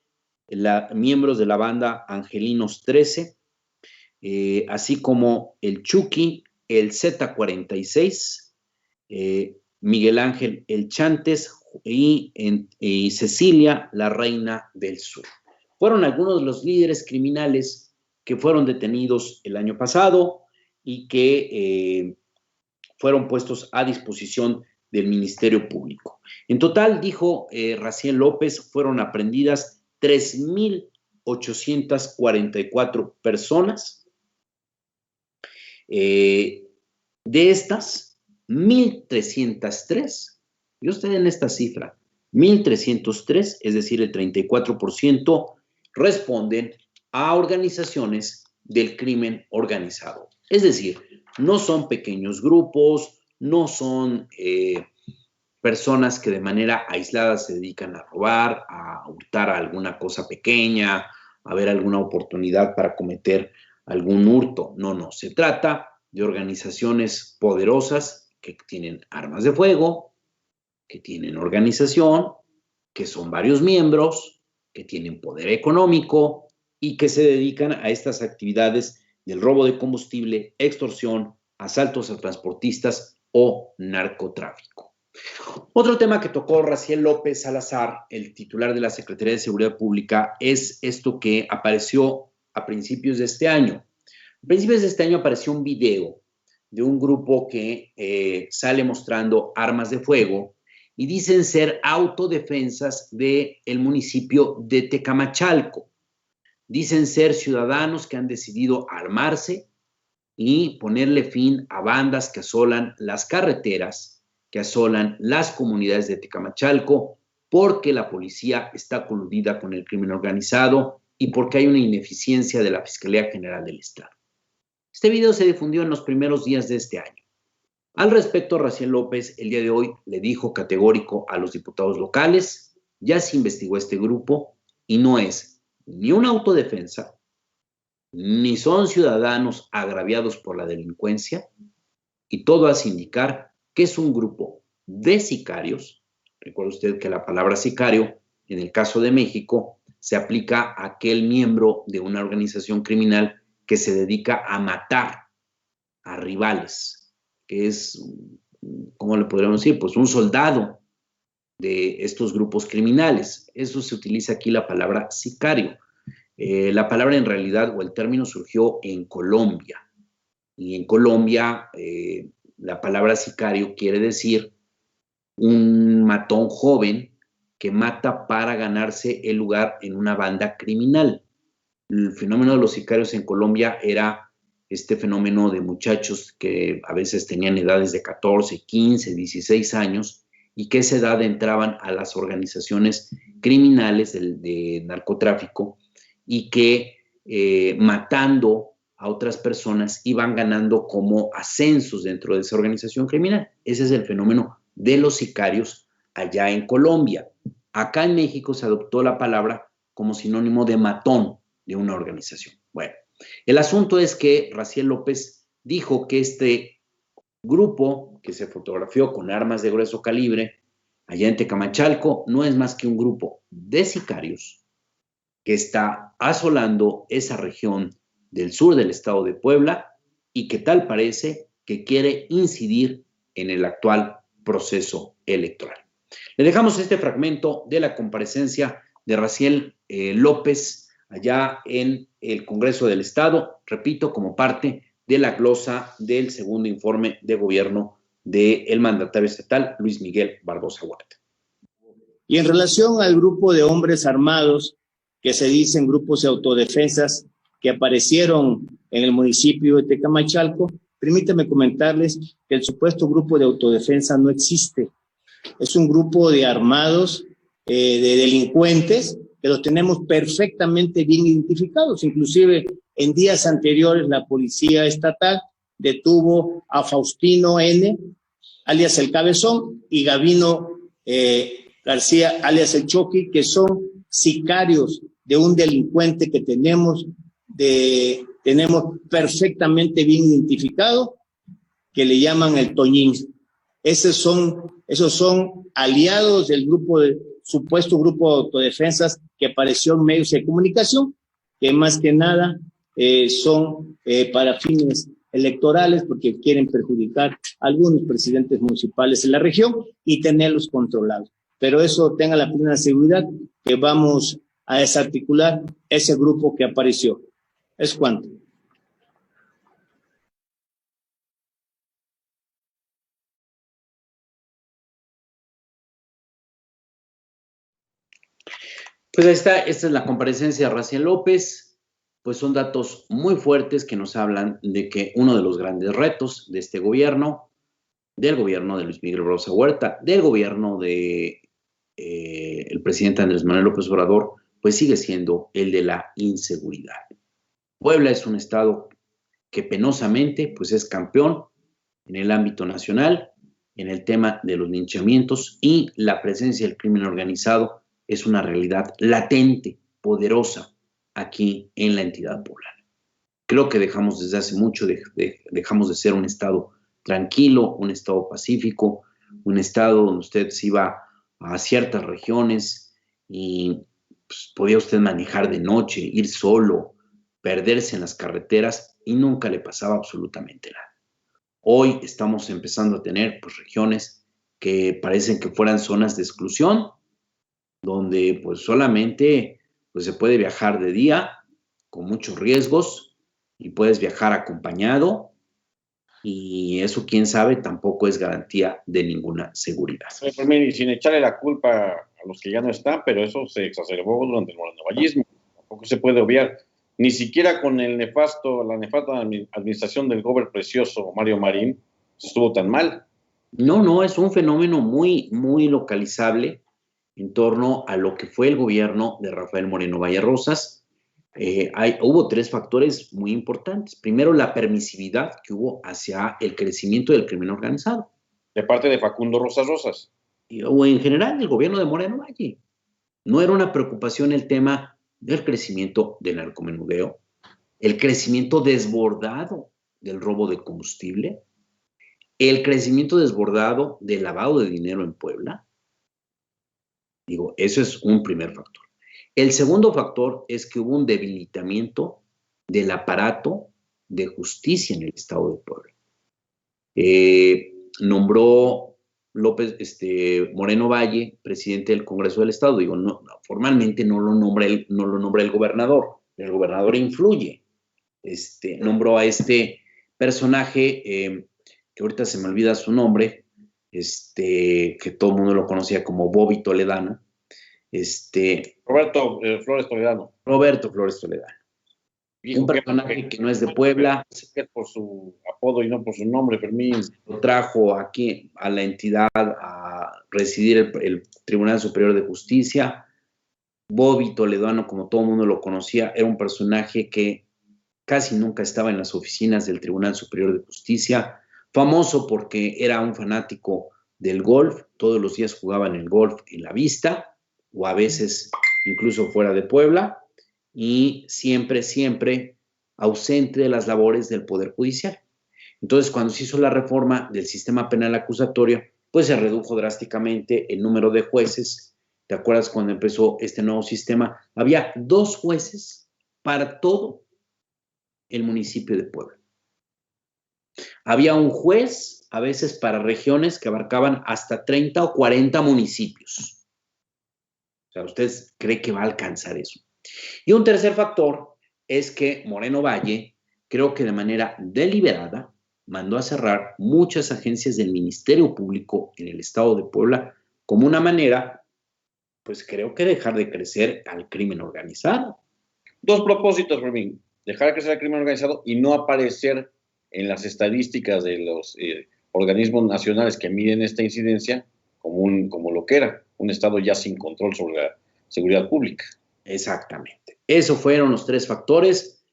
miembros de la banda Angelinos 13, así como el Chucky, el Z46, Miguel Ángel el Chantes y Cecilia, la Reina del Sur. Fueron algunos de los líderes criminales que fueron detenidos el año pasado y que fueron puestos a disposición del Ministerio Público. En total, dijo Raciel López, fueron aprehendidas 3,844 personas. De estas, 1,303, y usted en esta cifra, 1,303, es decir, el 34%, responden a organizaciones del crimen organizado. Es decir, no son pequeños grupos, no son personas que de manera aislada se dedican a robar, a hurtar alguna cosa pequeña, a ver alguna oportunidad para cometer algún hurto. No, se trata de organizaciones poderosas que tienen armas de fuego, que tienen organización, que son varios miembros, que tienen poder económico y que se dedican a estas actividades del robo de combustible, extorsión, asaltos a transportistas o narcotráfico. Otro tema que tocó Raciel López Salazar, el titular de la Secretaría de Seguridad Pública, es esto que apareció a principios de este año. A principios de este año apareció un video de un grupo que sale mostrando armas de fuego y dicen ser autodefensas del municipio de Tecamachalco. Dicen ser ciudadanos que han decidido armarse y ponerle fin a bandas que asolan las carreteras, que asolan las comunidades de Tecamachalco, porque la policía está coludida con el crimen organizado y porque hay una ineficiencia de la Fiscalía General del Estado. Este video se difundió en los primeros días de este año. Al respecto, Raciel López el día de hoy le dijo categórico a los diputados locales: ya se investigó este grupo y no es ni una autodefensa, ni son ciudadanos agraviados por la delincuencia, y todo hace indicar que es un grupo de sicarios. Recuerde usted que la palabra sicario, en el caso de México, se aplica a aquel miembro de una organización criminal que se dedica a matar a rivales, que es, ¿cómo le podríamos decir? Pues un soldado de estos grupos criminales. Eso se utiliza aquí la palabra sicario. La palabra en realidad, o el término, surgió en Colombia. Y en Colombia la palabra sicario quiere decir un matón joven que mata para ganarse el lugar en una banda criminal. El fenómeno de los sicarios en Colombia era este fenómeno de muchachos que a veces tenían edades de 14, 15, 16 años y que a esa edad entraban a las organizaciones criminales de narcotráfico y que matando a otras personas iban ganando como ascensos dentro de esa organización criminal. Ese es el fenómeno de los sicarios allá en Colombia. Acá en México se adoptó la palabra como sinónimo de matón de una organización. Bueno, el asunto es que Raciel López dijo que este grupo que se fotografió con armas de grueso calibre allá en Tecamachalco no es más que un grupo de sicarios que está asolando esa región del sur del estado de Puebla y que tal parece que quiere incidir en el actual proceso electoral. Le dejamos este fragmento de la comparecencia de Raciel López allá en el Congreso del Estado, repito, como parte de la glosa del segundo informe de gobierno del mandatario estatal, Luis Miguel Barbosa Huerta. Y en relación al grupo de hombres armados que se dicen grupos de autodefensas que aparecieron en el municipio de Tecamachalco, permítanme comentarles que el supuesto grupo de autodefensa no existe. Es un grupo de armados, de delincuentes, que los tenemos perfectamente bien identificados. Inclusive en días anteriores la policía estatal detuvo a Faustino N., alias El Cabezón, y Gabino García, alias El Choqui, que son sicarios de un delincuente que tenemos perfectamente bien identificado, que le llaman el Toñín. Esos son aliados del supuesto grupo de autodefensas que apareció en medios de comunicación, que más que nada son para fines electorales, porque quieren perjudicar a algunos presidentes municipales en la región y tenerlos controlados. Pero eso, tenga la plena seguridad que vamos a desarticular ese grupo que apareció. ¿Es cuánto? Pues ahí está, esta es la comparecencia de Raciel López. Pues son datos muy fuertes que nos hablan de que uno de los grandes retos de este gobierno, del gobierno de Luis Miguel Barbosa Huerta, del gobierno de el presidente Andrés Manuel López Obrador, pues sigue siendo el de la inseguridad. Puebla es un estado que penosamente pues es campeón en el ámbito nacional, en el tema de los linchamientos, y la presencia del crimen organizado es una realidad latente, poderosa, aquí en la entidad poblana. Creo que dejamos desde hace mucho, dejamos de ser un estado tranquilo, un estado pacífico, un estado donde usted se iba a ciertas regiones y pues, podía usted manejar de noche, ir solo, perderse en las carreteras y nunca le pasaba absolutamente nada. Hoy estamos empezando a tener pues, regiones que parecen que fueran zonas de exclusión, donde pues solamente pues, se puede viajar de día con muchos riesgos y puedes viajar acompañado, y eso, quién sabe, tampoco es garantía de ninguna seguridad. Y sin echarle la culpa a los que ya no están, pero eso se exacerbó durante el morenovallismo. Tampoco se puede obviar. Ni siquiera con la nefasta administración del gober precioso Mario Marín estuvo tan mal. No, es un fenómeno muy, muy localizable en torno a lo que fue el gobierno de Rafael Moreno Valle Rosas, hubo tres factores muy importantes. Primero, la permisividad que hubo hacia el crecimiento del crimen organizado. De parte de Facundo Rosas Rosas. O en general del gobierno de Moreno Valle. No era una preocupación el tema del crecimiento del narcomenudeo, el crecimiento desbordado del robo de combustible, el crecimiento desbordado del lavado de dinero en Puebla. Digo, eso es un primer factor. El segundo factor es que hubo un debilitamiento del aparato de justicia en el estado de Puebla. Nombró Moreno Valle, presidente del Congreso del Estado. Digo, no, formalmente no lo nombra el gobernador influye. Nombró a este personaje, que ahorita se me olvida su nombre, que todo el mundo lo conocía como Bobby Toledano. Roberto Flores Toledano. Roberto Flores Toledano. Un personaje que no es de Puebla. Es por su apodo y no por su nombre, Fermín. Lo trajo aquí a la entidad a residir el Tribunal Superior de Justicia. Bobby Toledano, como todo el mundo lo conocía, era un personaje que casi nunca estaba en las oficinas del Tribunal Superior de Justicia, famoso porque era un fanático del golf, todos los días jugaba en el golf en La Vista, o a veces incluso fuera de Puebla, y siempre ausente de las labores del Poder Judicial. Entonces, cuando se hizo la reforma del sistema penal acusatorio, pues se redujo drásticamente el número de jueces. ¿Te acuerdas cuando empezó este nuevo sistema? Había 2 jueces para todo el municipio de Puebla. Había un juez, a veces para regiones que abarcaban hasta 30 o 40 municipios. O sea, ¿usted cree que va a alcanzar eso? Y un tercer factor es que Moreno Valle, creo que de manera deliberada, mandó a cerrar muchas agencias del Ministerio Público en el estado de Puebla como una manera, pues creo que dejar de crecer al crimen organizado. 2 propósitos, Fermín. Dejar de crecer al crimen organizado y no aparecer en las estadísticas de los organismos nacionales que miden esta incidencia como lo que era, un estado ya sin control sobre la seguridad pública. Exactamente. Esos fueron los 3 factores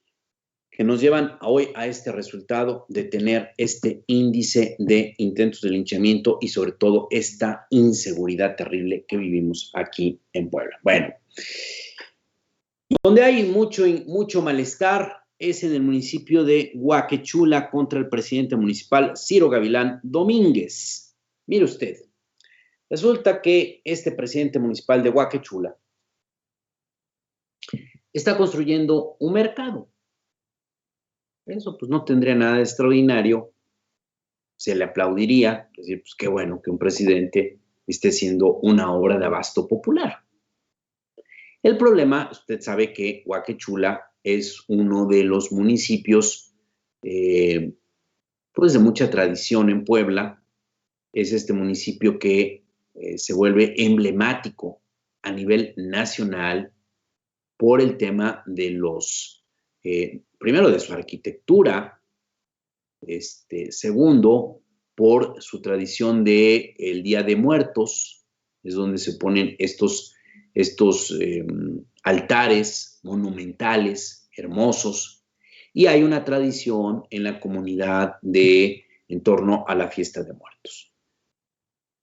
que nos llevan hoy a este resultado de tener este índice de intentos de linchamiento y sobre todo esta inseguridad terrible que vivimos aquí en Puebla. Bueno, donde hay mucho malestar es en el municipio de Huaquechula contra el presidente municipal Ciro Gavilán Domínguez. Mire usted, resulta que este presidente municipal de Huaquechula está construyendo un mercado. Eso pues no tendría nada de extraordinario, se le aplaudiría, es decir, pues qué bueno que un presidente esté haciendo una obra de abasto popular. El problema, usted sabe que Huaquechula es uno de los municipios pues de mucha tradición en Puebla. Es este municipio que se vuelve emblemático a nivel nacional por el tema de los, primero de su arquitectura, segundo, por su tradición de el Día de Muertos, es donde se ponen estos altares monumentales, hermosos, y hay una tradición en la comunidad en torno a la fiesta de muertos.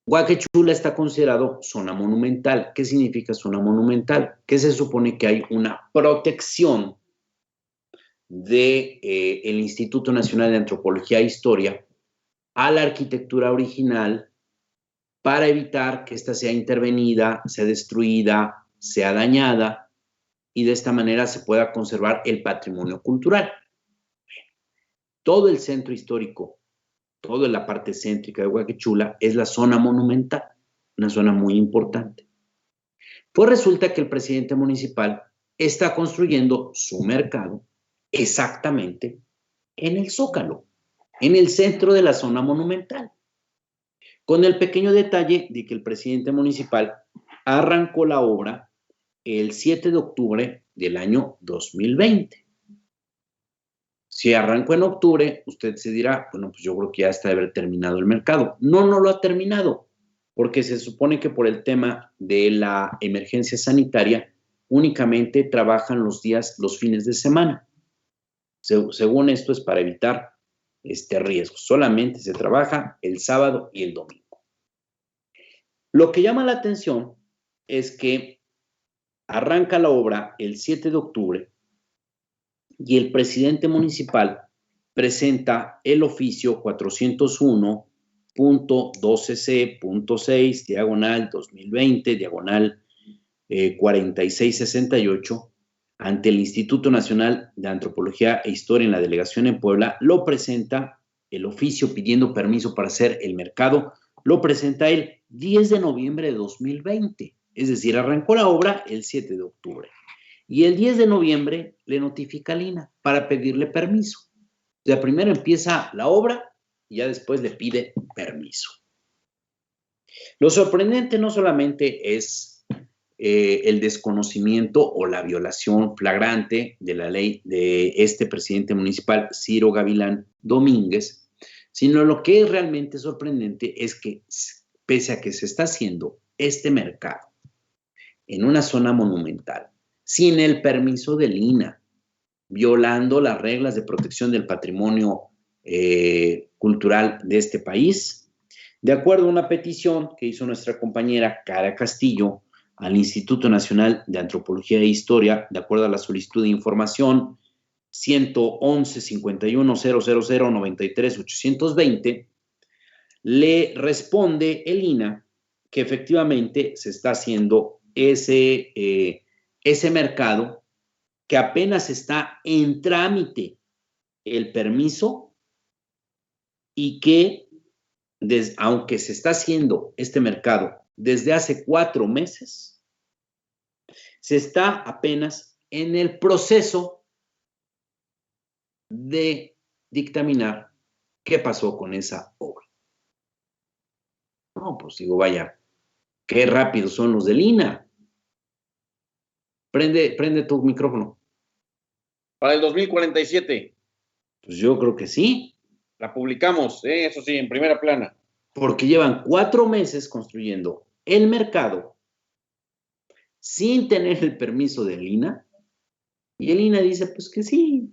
Huaquechula está considerado zona monumental. ¿Qué significa zona monumental? Que se supone que hay una protección del Instituto Nacional de Antropología e Historia a la arquitectura original para evitar que ésta sea intervenida, sea destruida, sea dañada y de esta manera se pueda conservar el patrimonio cultural. Todo el centro histórico, toda la parte céntrica de Huaquechula es la zona monumental, una zona muy importante. Pues resulta que el presidente municipal está construyendo su mercado exactamente en el Zócalo, en el centro de la zona monumental, con el pequeño detalle de que el presidente municipal arrancó la obra el 7 de octubre del año 2020. Si arrancó en octubre, usted se dirá, bueno, pues yo creo que ya está de haber terminado el mercado. No lo ha terminado, porque se supone que por el tema de la emergencia sanitaria, únicamente trabajan los fines de semana. Según esto es para evitar riesgos. Solamente se trabaja el sábado y el domingo. Lo que llama la atención es que arranca la obra el 7 de octubre y el presidente municipal presenta el oficio 401.12c.6, diagonal 2020, diagonal 4668, ante el Instituto Nacional de Antropología e Historia en la delegación en Puebla. Lo presenta el oficio pidiendo permiso para hacer el mercado, lo presenta el 10 de noviembre de 2020, es decir, arrancó la obra el 7 de octubre. Y el 10 de noviembre le notifica al INAH para pedirle permiso. O sea, primero empieza la obra y ya después le pide permiso. Lo sorprendente no solamente es el desconocimiento o la violación flagrante de la ley de este presidente municipal, Ciro Gavilán Domínguez, sino lo que es realmente sorprendente es que, pese a que se está haciendo este mercado en una zona monumental, sin el permiso del INAH, violando las reglas de protección del patrimonio cultural de este país, de acuerdo a una petición que hizo nuestra compañera Cara Castillo al Instituto Nacional de Antropología e Historia, de acuerdo a la solicitud de información 111-51-000-93-820, le responde el INAH que efectivamente se está haciendo ese mercado, que apenas está en trámite el permiso y que, aunque se está haciendo este mercado desde hace 4 meses, se está apenas en el proceso de dictaminar qué pasó con esa obra. No, pues digo, vaya, qué rápidos son los del INAH. Prende tu micrófono. Para el 2047. Pues yo creo que sí. La publicamos, eso sí, en primera plana. Porque llevan 4 meses construyendo el mercado sin tener el permiso del INAH. Y el INAH dice, pues que sí,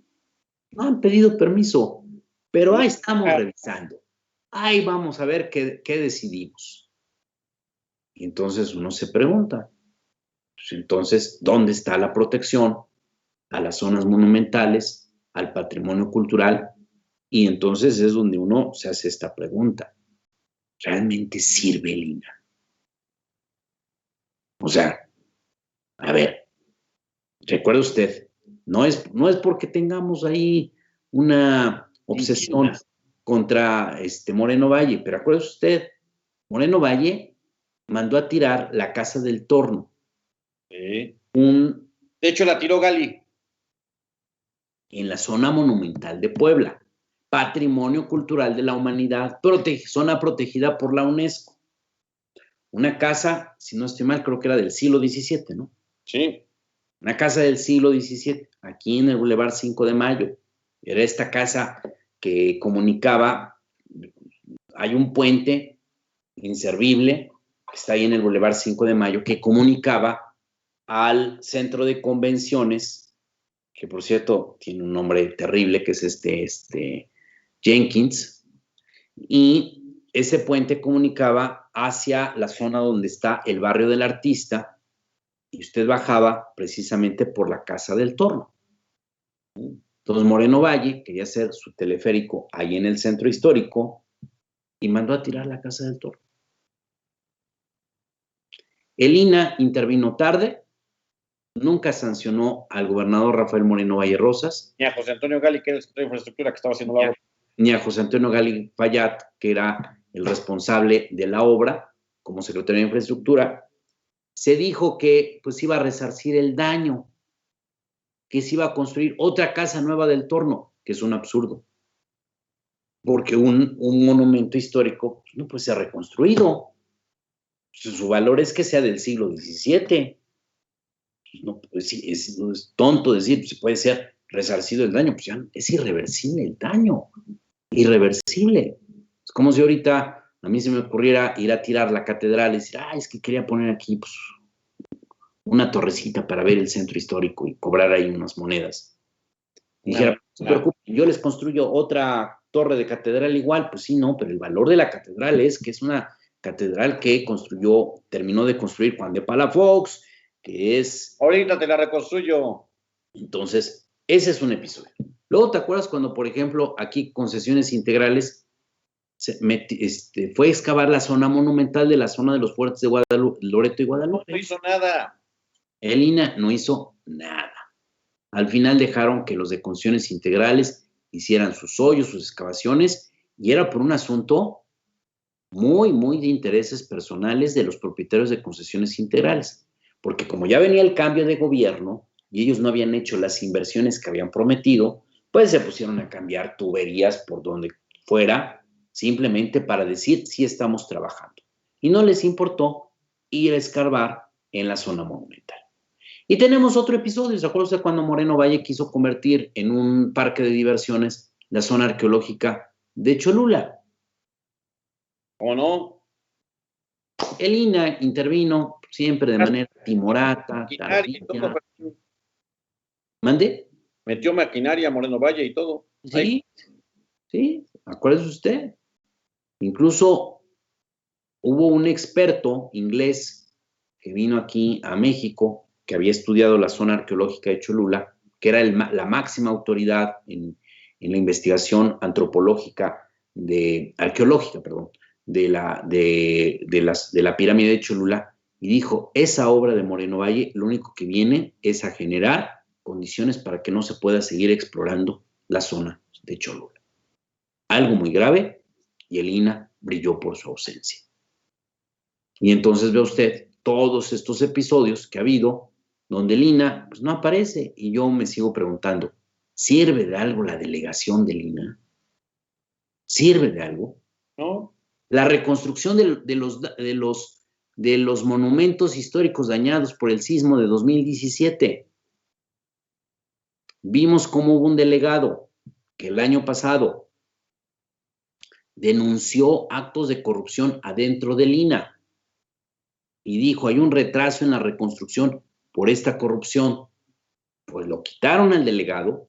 no han pedido permiso, pero ahí estamos revisando. Ahí vamos a ver qué decidimos. Y entonces uno se pregunta, pues entonces, ¿dónde está la protección a las zonas monumentales, al patrimonio cultural? Y entonces es donde uno se hace esta pregunta. ¿Realmente sirve el INAH? O sea, a ver, recuerde usted, no es porque tengamos ahí una obsesión contra Moreno Valle, pero acuérdese usted, Moreno Valle mandó a tirar la Casa del Torno. De hecho, la tiró Gali. En la zona monumental de Puebla, Patrimonio Cultural de la Humanidad, zona protegida por la UNESCO. Una casa, si no estoy mal, creo que era del siglo XVII, ¿no? Sí. Una casa del siglo XVII, aquí en el Boulevard 5 de Mayo. Era esta casa que comunicaba, hay un puente inservible que está ahí en el Boulevard 5 de Mayo, que comunicaba al centro de convenciones, que por cierto tiene un nombre terrible, que es Jenkins, y ese puente comunicaba hacia la zona donde está el barrio del Artista, y usted bajaba precisamente por la Casa del Torno. Entonces Moreno Valle quería hacer su teleférico ahí en el centro histórico y mandó a tirar la Casa del Torno. El INAH intervino tarde, nunca sancionó al gobernador Rafael Moreno Valle Rosas. Ni a José Antonio Gali, que era el secretario de Infraestructura, que estaba haciendo la obra. Ni a José Antonio Gali Fayad, que era el responsable de la obra como secretario de Infraestructura. Se dijo que pues iba a resarcir el daño, que se iba a construir otra casa nueva del Torno, que es un absurdo, porque un monumento histórico no puede ser reconstruido. Su valor es que sea del siglo XVII. No, pues sí, es tonto decir, pues, puede ser resarcido el daño, pues ya es irreversible el daño, irreversible. Es como si ahorita a mí se me ocurriera ir a tirar la catedral y decir, es que quería poner aquí pues, una torrecita para ver el centro histórico y cobrar ahí unas monedas. Y dijera, no se preocupen, yo les construyo otra torre de catedral igual. Pues sí, no, pero el valor de la catedral es que es una catedral que terminó de construir Juan de Palafox, que es... Ahorita te la reconstruyo. Entonces, ese es un episodio. Luego, ¿te acuerdas cuando, por ejemplo, aquí Concesiones Integrales fue a excavar la zona monumental de la zona de los fuertes de Guadalupe, Loreto y Guadalupe? No hizo nada. El INAH no hizo nada. Al final dejaron que los de Concesiones Integrales hicieran sus hoyos, sus excavaciones, y era por un asunto muy, muy de intereses personales de los propietarios de Concesiones Integrales. Porque como ya venía el cambio de gobierno y ellos no habían hecho las inversiones que habían prometido, pues se pusieron a cambiar tuberías por donde fuera, simplemente para decir sí estamos trabajando. Y no les importó ir a escarbar en la zona monumental. Y tenemos otro episodio. ¿Se acuerda usted cuando Moreno Valle quiso convertir en un parque de diversiones la zona arqueológica de Cholula? ¿O no? El INAH intervino siempre de manera timorata, tardía. ¿Mande? Metió maquinaria Moreno Valle y todo. Sí, sí, acuérdese usted. Incluso hubo un experto inglés que vino aquí a México, que había estudiado la zona arqueológica de Cholula, que era la máxima autoridad en la investigación arqueológica de la pirámide de Cholula, y dijo, esa obra de Moreno Valle lo único que viene es a generar condiciones para que no se pueda seguir explorando la zona de Cholula. Algo muy grave, y el INAH brilló por su ausencia. Y entonces ve usted todos estos episodios que ha habido donde el INAH pues, no aparece, y yo me sigo preguntando, ¿sirve de algo la delegación del INAH? ¿Sirve de algo? No. La reconstrucción de los monumentos históricos dañados por el sismo de 2017. Vimos cómo hubo un delegado que el año pasado denunció actos de corrupción adentro del INAH y dijo, hay un retraso en la reconstrucción por esta corrupción. Pues lo quitaron al delegado,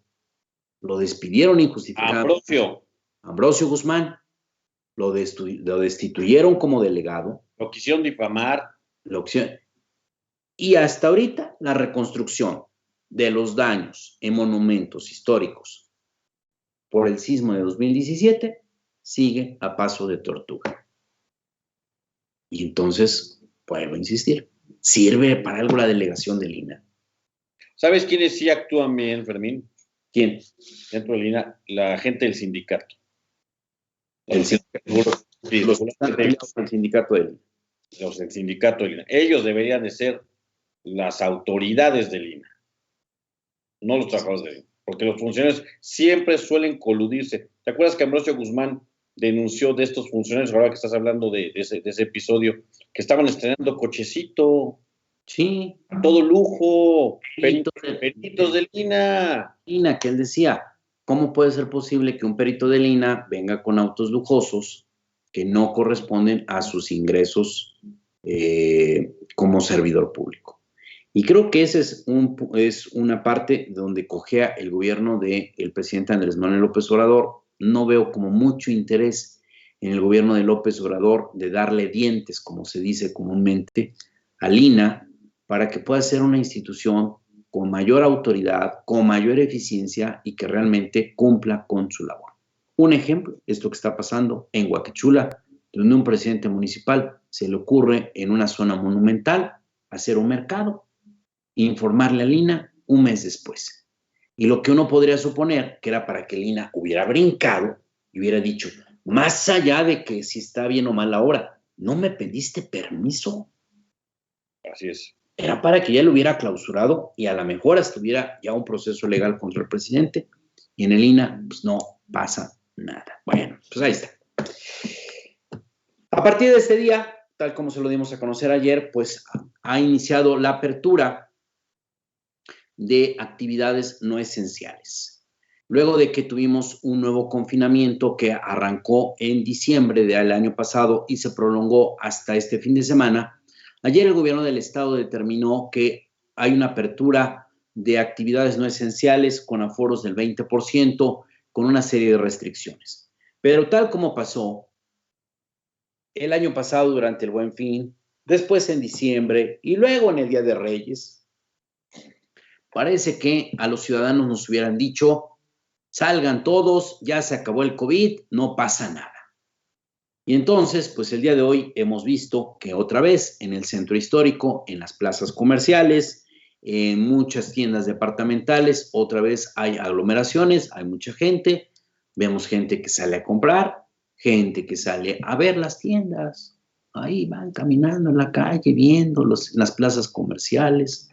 lo despidieron injustificadamente. Ambrosio Guzmán, lo destituyeron como delegado. Lo quisieron difamar. Y hasta ahorita la reconstrucción de los daños en monumentos históricos por el sismo de 2017 sigue a paso de tortuga. Y entonces, vuelvo a insistir, ¿sirve para algo la delegación del INAH? ¿Sabes quiénes sí actúan bien, Fermín? ¿Quién? Dentro del INAH, la gente del sindicato. El sindicato. Sí, los que están afiliados al sindicato del INAH. Los del sindicato del INAH. Ellos deberían de ser las autoridades del INAH, no los trabajadores del INAH, porque los funcionarios siempre suelen coludirse. ¿Te acuerdas que Ambrosio Guzmán denunció de estos funcionarios, ahora que estás hablando de ese episodio, que estaban estrenando cochecito? Sí. Todo lujo, peritos del INAH. INAH, que él decía, ¿cómo puede ser posible que un perito del INAH venga con autos lujosos que no corresponden a sus ingresos como servidor público? Y creo que esa es una parte donde cojea el gobierno del presidente Andrés Manuel López Obrador. No veo como mucho interés en el gobierno de López Obrador de darle dientes, como se dice comúnmente, al INAH para que pueda ser una institución con mayor autoridad, con mayor eficiencia y que realmente cumpla con su labor. Un ejemplo es lo que está pasando en Huacachula, donde un presidente municipal se le ocurre en una zona monumental hacer un mercado, informarle al INAH un mes después. Y lo que uno podría suponer que era para que el INAH hubiera brincado y hubiera dicho, más allá de que si está bien o mal la hora, ¿no me pediste permiso? Así es. Era para que ya lo hubiera clausurado y a lo mejor hasta hubiera ya un proceso legal contra el presidente, y en el INAH pues no pasa nada. Bueno, pues ahí está. A partir de este día, tal como se lo dimos a conocer ayer, pues ha iniciado la apertura de actividades no esenciales. Luego de que tuvimos un nuevo confinamiento que arrancó en diciembre del año pasado y se prolongó hasta este fin de semana, ayer el gobierno del estado determinó que hay una apertura de actividades no esenciales con aforos del 20%, con una serie de restricciones. Pero tal como pasó el año pasado durante el Buen Fin, después en diciembre y luego en el Día de Reyes, parece que a los ciudadanos nos hubieran dicho, salgan todos, ya se acabó el COVID, no pasa nada. Y entonces, pues el día de hoy hemos visto que otra vez en el centro histórico, en las plazas comerciales, en muchas tiendas departamentales, otra vez hay aglomeraciones, hay mucha gente, vemos gente que sale a comprar, gente que sale a ver las tiendas, ahí van caminando en la calle, viendo las plazas comerciales,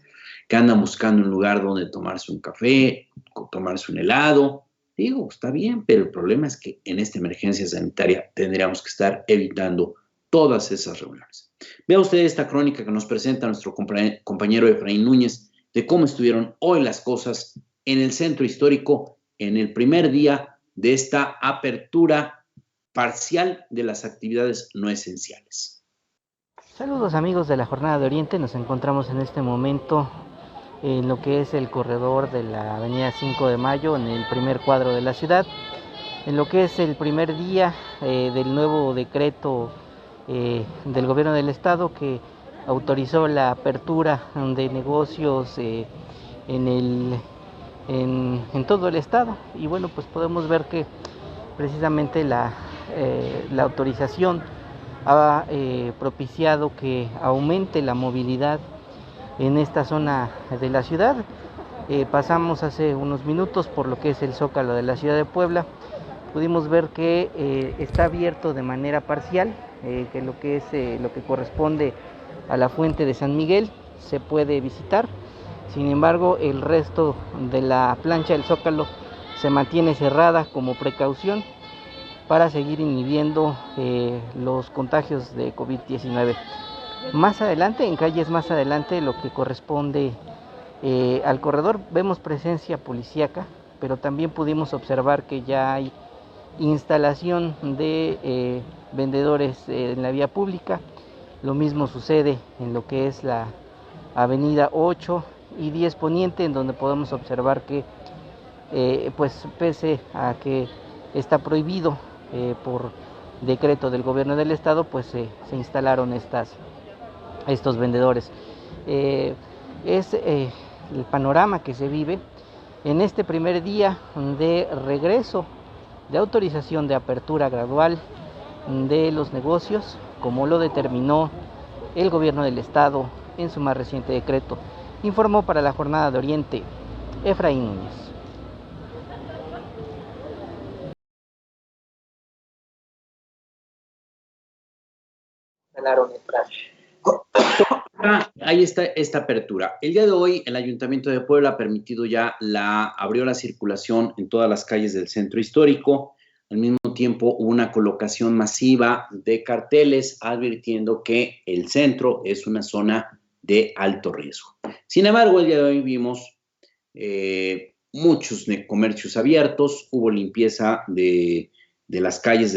que andan buscando un lugar donde tomarse un café, tomarse un helado. Digo, está bien, pero el problema es que en esta emergencia sanitaria tendríamos que estar evitando todas esas reuniones. Vea usted esta crónica que nos presenta nuestro compañero Efraín Núñez de cómo estuvieron hoy las cosas en el centro histórico en el primer día de esta apertura parcial de las actividades no esenciales. Saludos amigos de la Jornada de Oriente, nos encontramos en este momento en lo que es el corredor de la avenida 5 de Mayo, en el primer cuadro de la ciudad, en lo que es el primer día del nuevo decreto del gobierno del estado que autorizó la apertura de negocios en todo el estado. Y bueno, pues podemos ver que precisamente la autorización ha propiciado que aumente la movilidad en esta zona de la ciudad. Pasamos hace unos minutos por lo que es el Zócalo de la ciudad de Puebla. Pudimos ver que está abierto de manera parcial, que lo que corresponde a la fuente de San Miguel se puede visitar. Sin embargo, el resto de la plancha del Zócalo se mantiene cerrada como precaución para seguir inhibiendo los contagios de COVID-19. Más adelante, en calles más adelante, lo que corresponde al corredor, vemos presencia policíaca, pero también pudimos observar que ya hay instalación de vendedores en la vía pública. Lo mismo sucede en lo que es la avenida 8 y 10 Poniente, en donde podemos observar que pues pese a que está prohibido por decreto del gobierno del estado, pues se instalaron estos vendedores. Es el panorama que se vive en este primer día de regreso, de autorización de apertura gradual de los negocios, como lo determinó el gobierno del estado en su más reciente decreto. Informó para la Jornada de Oriente Efraín Núñez. Ahí está esta apertura. El día de hoy el Ayuntamiento de Puebla ha permitido abrió la circulación en todas las calles del centro histórico. Al mismo tiempo hubo una colocación masiva de carteles advirtiendo que el centro es una zona de alto riesgo. Sin embargo, el día de hoy vimos muchos comercios abiertos, hubo limpieza de las calles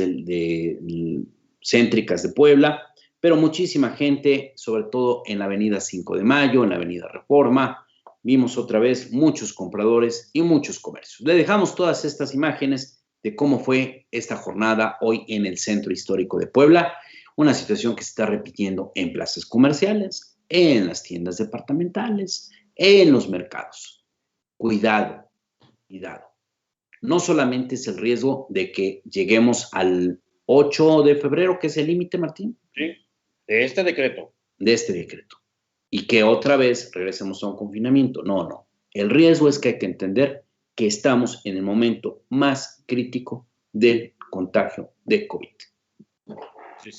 céntricas de Puebla, pero muchísima gente, sobre todo en la avenida 5 de Mayo, en la avenida Reforma. Vimos otra vez muchos compradores y muchos comercios. Le dejamos todas estas imágenes de cómo fue esta jornada hoy en el centro histórico de Puebla, una situación que se está repitiendo en plazas comerciales, en las tiendas departamentales, en los mercados. Cuidado, cuidado. No solamente es el riesgo de que lleguemos al 8 de febrero, que es el límite, Martín. Sí. De este decreto. De este decreto. Y que otra vez regresemos a un confinamiento. No. El riesgo es que hay que entender que estamos en el momento más crítico del contagio de COVID. Sí.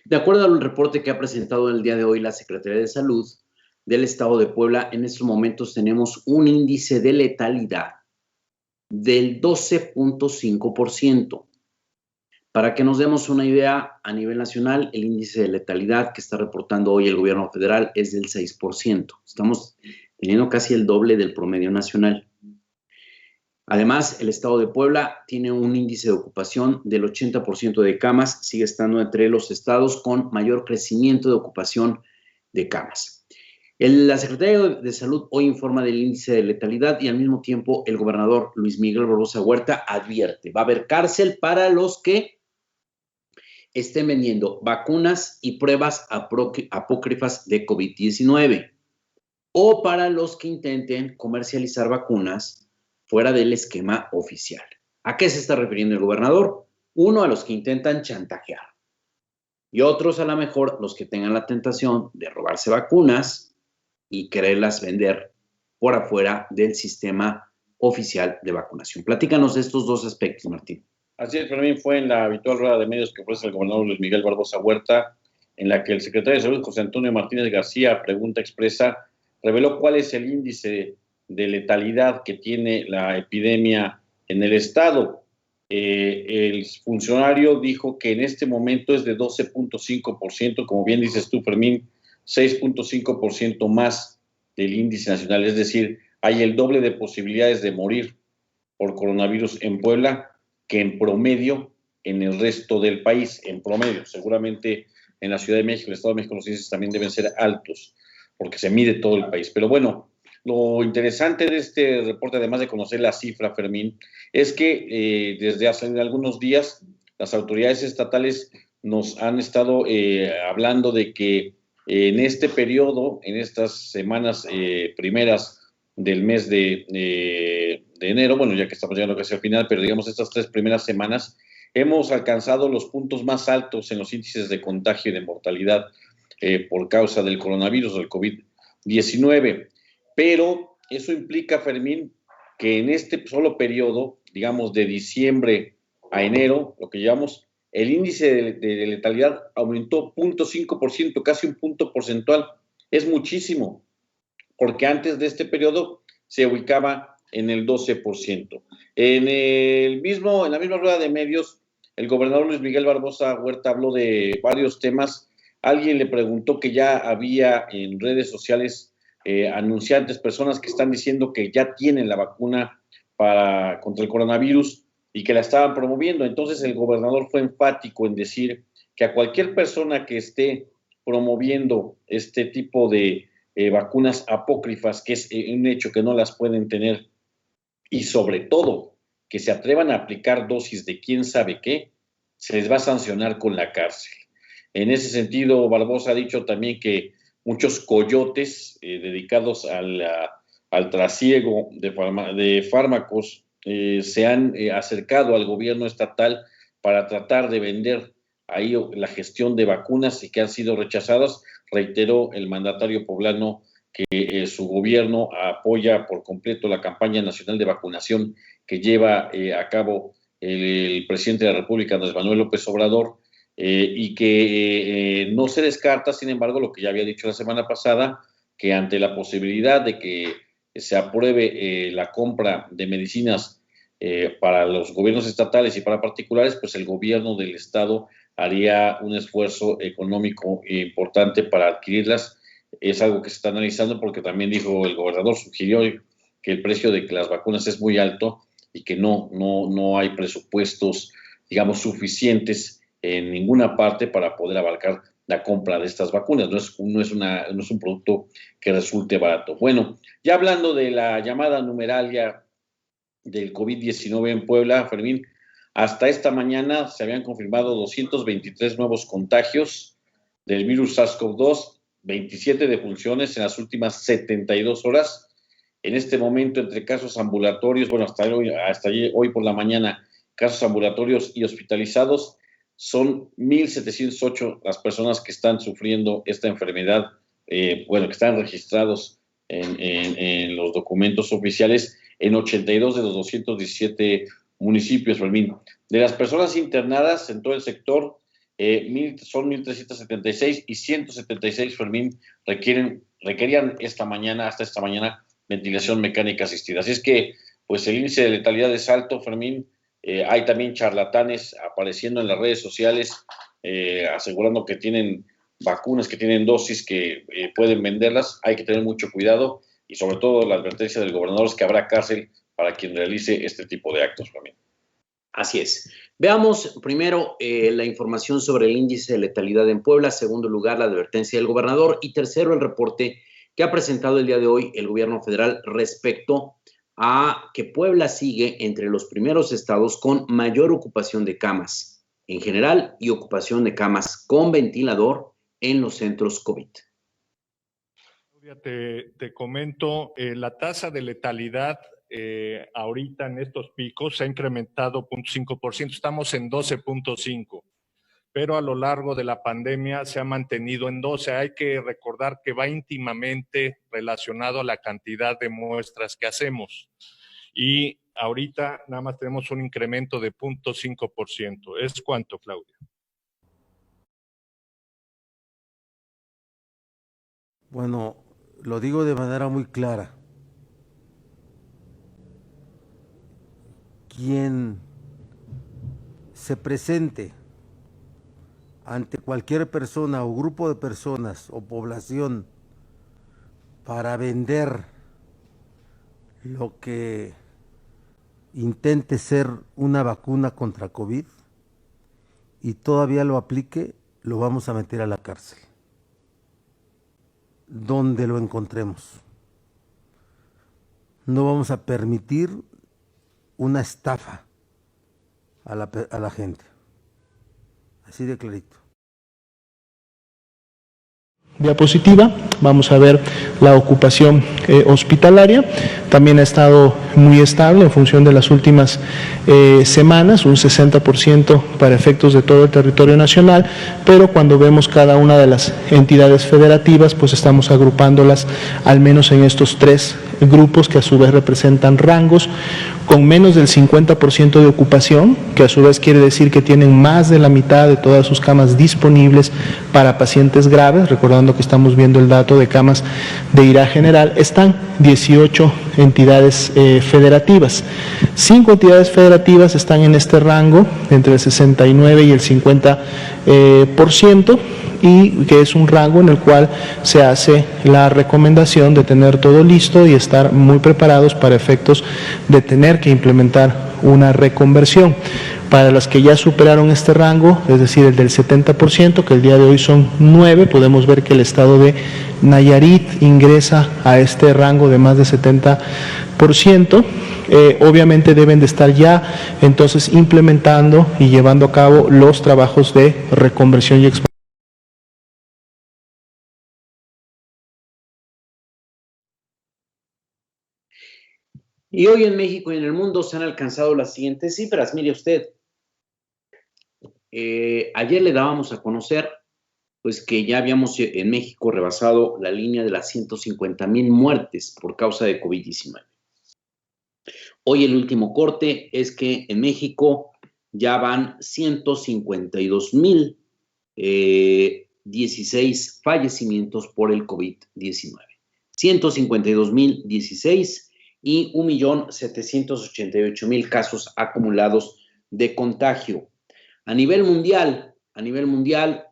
De acuerdo al reporte que ha presentado el día de hoy la Secretaría de Salud del Estado de Puebla, en estos momentos tenemos un índice de letalidad del 12.5%. Para que nos demos una idea, a nivel nacional, el índice de letalidad que está reportando hoy el gobierno federal es del 6%. Estamos teniendo casi el doble del promedio nacional. Además, el estado de Puebla tiene un índice de ocupación del 80% de camas, sigue estando entre los estados con mayor crecimiento de ocupación de camas. La Secretaría de Salud hoy informa del índice de letalidad y al mismo tiempo el gobernador Luis Miguel Barbosa Huerta advierte, va a haber cárcel para los que estén vendiendo vacunas y pruebas apócrifas de COVID-19 o para los que intenten comercializar vacunas fuera del esquema oficial. ¿A qué se está refiriendo el gobernador? Uno, a los que intentan chantajear y otros, a lo mejor, los que tengan la tentación de robarse vacunas y quererlas vender por afuera del sistema oficial de vacunación. Platícanos de estos dos aspectos, Martín. Así es, Fermín, fue en la habitual rueda de medios que ofrece el gobernador Luis Miguel Barbosa Huerta, en la que el secretario de Salud, José Antonio Martínez García, a pregunta expresa, reveló cuál es el índice de letalidad que tiene la epidemia en el estado. El funcionario dijo que en este momento es de 12.5%, como bien dices tú, Fermín, 6.5% más del índice nacional, es decir, hay el doble de posibilidades de morir por coronavirus en Puebla que en promedio en el resto del país, en promedio. Seguramente en la Ciudad de México, el Estado de México, los índices también deben ser altos, porque se mide todo el país. Pero bueno, lo interesante de este reporte, además de conocer la cifra, Fermín, es que desde hace algunos días las autoridades estatales nos han estado hablando de que en este periodo, en estas semanas primeras del mes de enero, bueno, ya que estamos llegando casi al final, pero digamos estas 3 primeras semanas, hemos alcanzado los puntos más altos en los índices de contagio y de mortalidad por causa del coronavirus, del COVID-19. Pero eso implica, Fermín, que en este solo periodo, digamos de diciembre a enero, lo que llevamos, el índice de letalidad aumentó 0.5%, casi un punto porcentual. Es muchísimo, porque antes de este periodo se ubicaba en el 12%. En la misma rueda de medios, el gobernador Luis Miguel Barbosa Huerta habló de varios temas. Alguien le preguntó que ya había en redes sociales anunciantes, personas que están diciendo que ya tienen la vacuna contra el coronavirus y que la estaban promoviendo. Entonces el gobernador fue enfático en decir que a cualquier persona que esté promoviendo este tipo de vacunas apócrifas, que es un hecho que no las pueden tener, y sobre todo que se atrevan a aplicar dosis de quién sabe qué, se les va a sancionar con la cárcel. En ese sentido, Barbosa ha dicho también que muchos coyotes dedicados al trasiego de fármacos se han acercado al gobierno estatal para tratar de vender ahí la gestión de vacunas y que han sido rechazadas. Reiteró el mandatario poblano que su gobierno apoya por completo la campaña nacional de vacunación que lleva a cabo el presidente de la República, Andrés Manuel López Obrador, y que no se descarta, sin embargo, lo que ya había dicho la semana pasada, que ante la posibilidad de que se apruebe la compra de medicinas para los gobiernos estatales y para particulares, pues el gobierno del estado haría un esfuerzo económico importante para adquirirlas. Es algo que se está analizando porque también dijo el gobernador, sugirió que el precio de las vacunas es muy alto y que no hay presupuestos, digamos, suficientes en ninguna parte para poder abarcar la compra de estas vacunas. No es un producto que resulte barato. Bueno, ya hablando de la llamada numeralia del COVID-19 en Puebla, Fermín, hasta esta mañana se habían confirmado 223 nuevos contagios del virus SARS-CoV-2, 27 defunciones en las últimas 72 horas. En este momento, entre casos ambulatorios, bueno, hasta hoy por la mañana, casos ambulatorios y hospitalizados, son 1,708 las personas que están sufriendo esta enfermedad, que están registrados en los documentos oficiales en 82 de los 217 municipios, Fermín. De las personas internadas en todo el sector, son 1.376 y 176, Fermín, requerían hasta esta mañana ventilación mecánica asistida. Así es que, pues el índice de letalidad es alto, Fermín. Hay también charlatanes apareciendo en las redes sociales, asegurando que tienen vacunas, que tienen dosis, que pueden venderlas. Hay que tener mucho cuidado y sobre todo la advertencia del gobernador es que habrá cárcel para quien realice este tipo de actos, Fermín. Así es. Veamos primero la información sobre el índice de letalidad en Puebla, segundo lugar la advertencia del gobernador y tercero el reporte que ha presentado el día de hoy el gobierno federal respecto a que Puebla sigue entre los primeros estados con mayor ocupación de camas en general y ocupación de camas con ventilador en los centros COVID. Te comento, la tasa de letalidad ahorita en estos picos se ha incrementado 0.5%, estamos en 12.5%, pero a lo largo de la pandemia se ha mantenido en 12%. Hay que recordar que va íntimamente relacionado a la cantidad de muestras que hacemos. Y ahorita nada más tenemos un incremento de 0.5%. ¿Es cuánto, Claudia? Bueno, lo digo de manera muy clara. Quien se presente ante cualquier persona o grupo de personas o población para vender lo que intente ser una vacuna contra COVID y todavía lo aplique, lo vamos a meter a la cárcel, donde lo encontremos. No vamos a permitir una estafa a la gente. Así de clarito. Diapositiva, vamos a ver la ocupación hospitalaria. También ha estado muy estable en función de las últimas semanas, un 60% para efectos de todo el territorio nacional, pero cuando vemos cada una de las entidades federativas, pues estamos agrupándolas al menos en estos tres grupos que a su vez representan rangos con menos del 50% de ocupación, que a su vez quiere decir que tienen más de la mitad de todas sus camas disponibles para pacientes graves. Recordando que estamos viendo el dato de camas de IRA general, están 18 entidades federativas. 5 entidades federativas están en este rango entre el 69 y el 50%, y que es un rango en el cual se hace la recomendación de tener todo listo y estar muy preparados para efectos de tener que implementar una reconversión. Para las que ya superaron este rango, es decir, el del 70%, que el día de hoy son 9, podemos ver que el estado de Nayarit ingresa a este rango de más de 70%. Obviamente deben de estar ya entonces implementando y llevando a cabo los trabajos de reconversión y expansión. Y hoy en México y en el mundo se han alcanzado las siguientes cifras. Mire usted, ayer le dábamos a conocer pues que ya habíamos en México rebasado la línea de las 150,000 muertes por causa de COVID-19. Hoy el último corte es que en México ya van 152,016 fallecimientos por el COVID-19. 152,016 y 1,788,000 casos acumulados de contagio. A nivel mundial,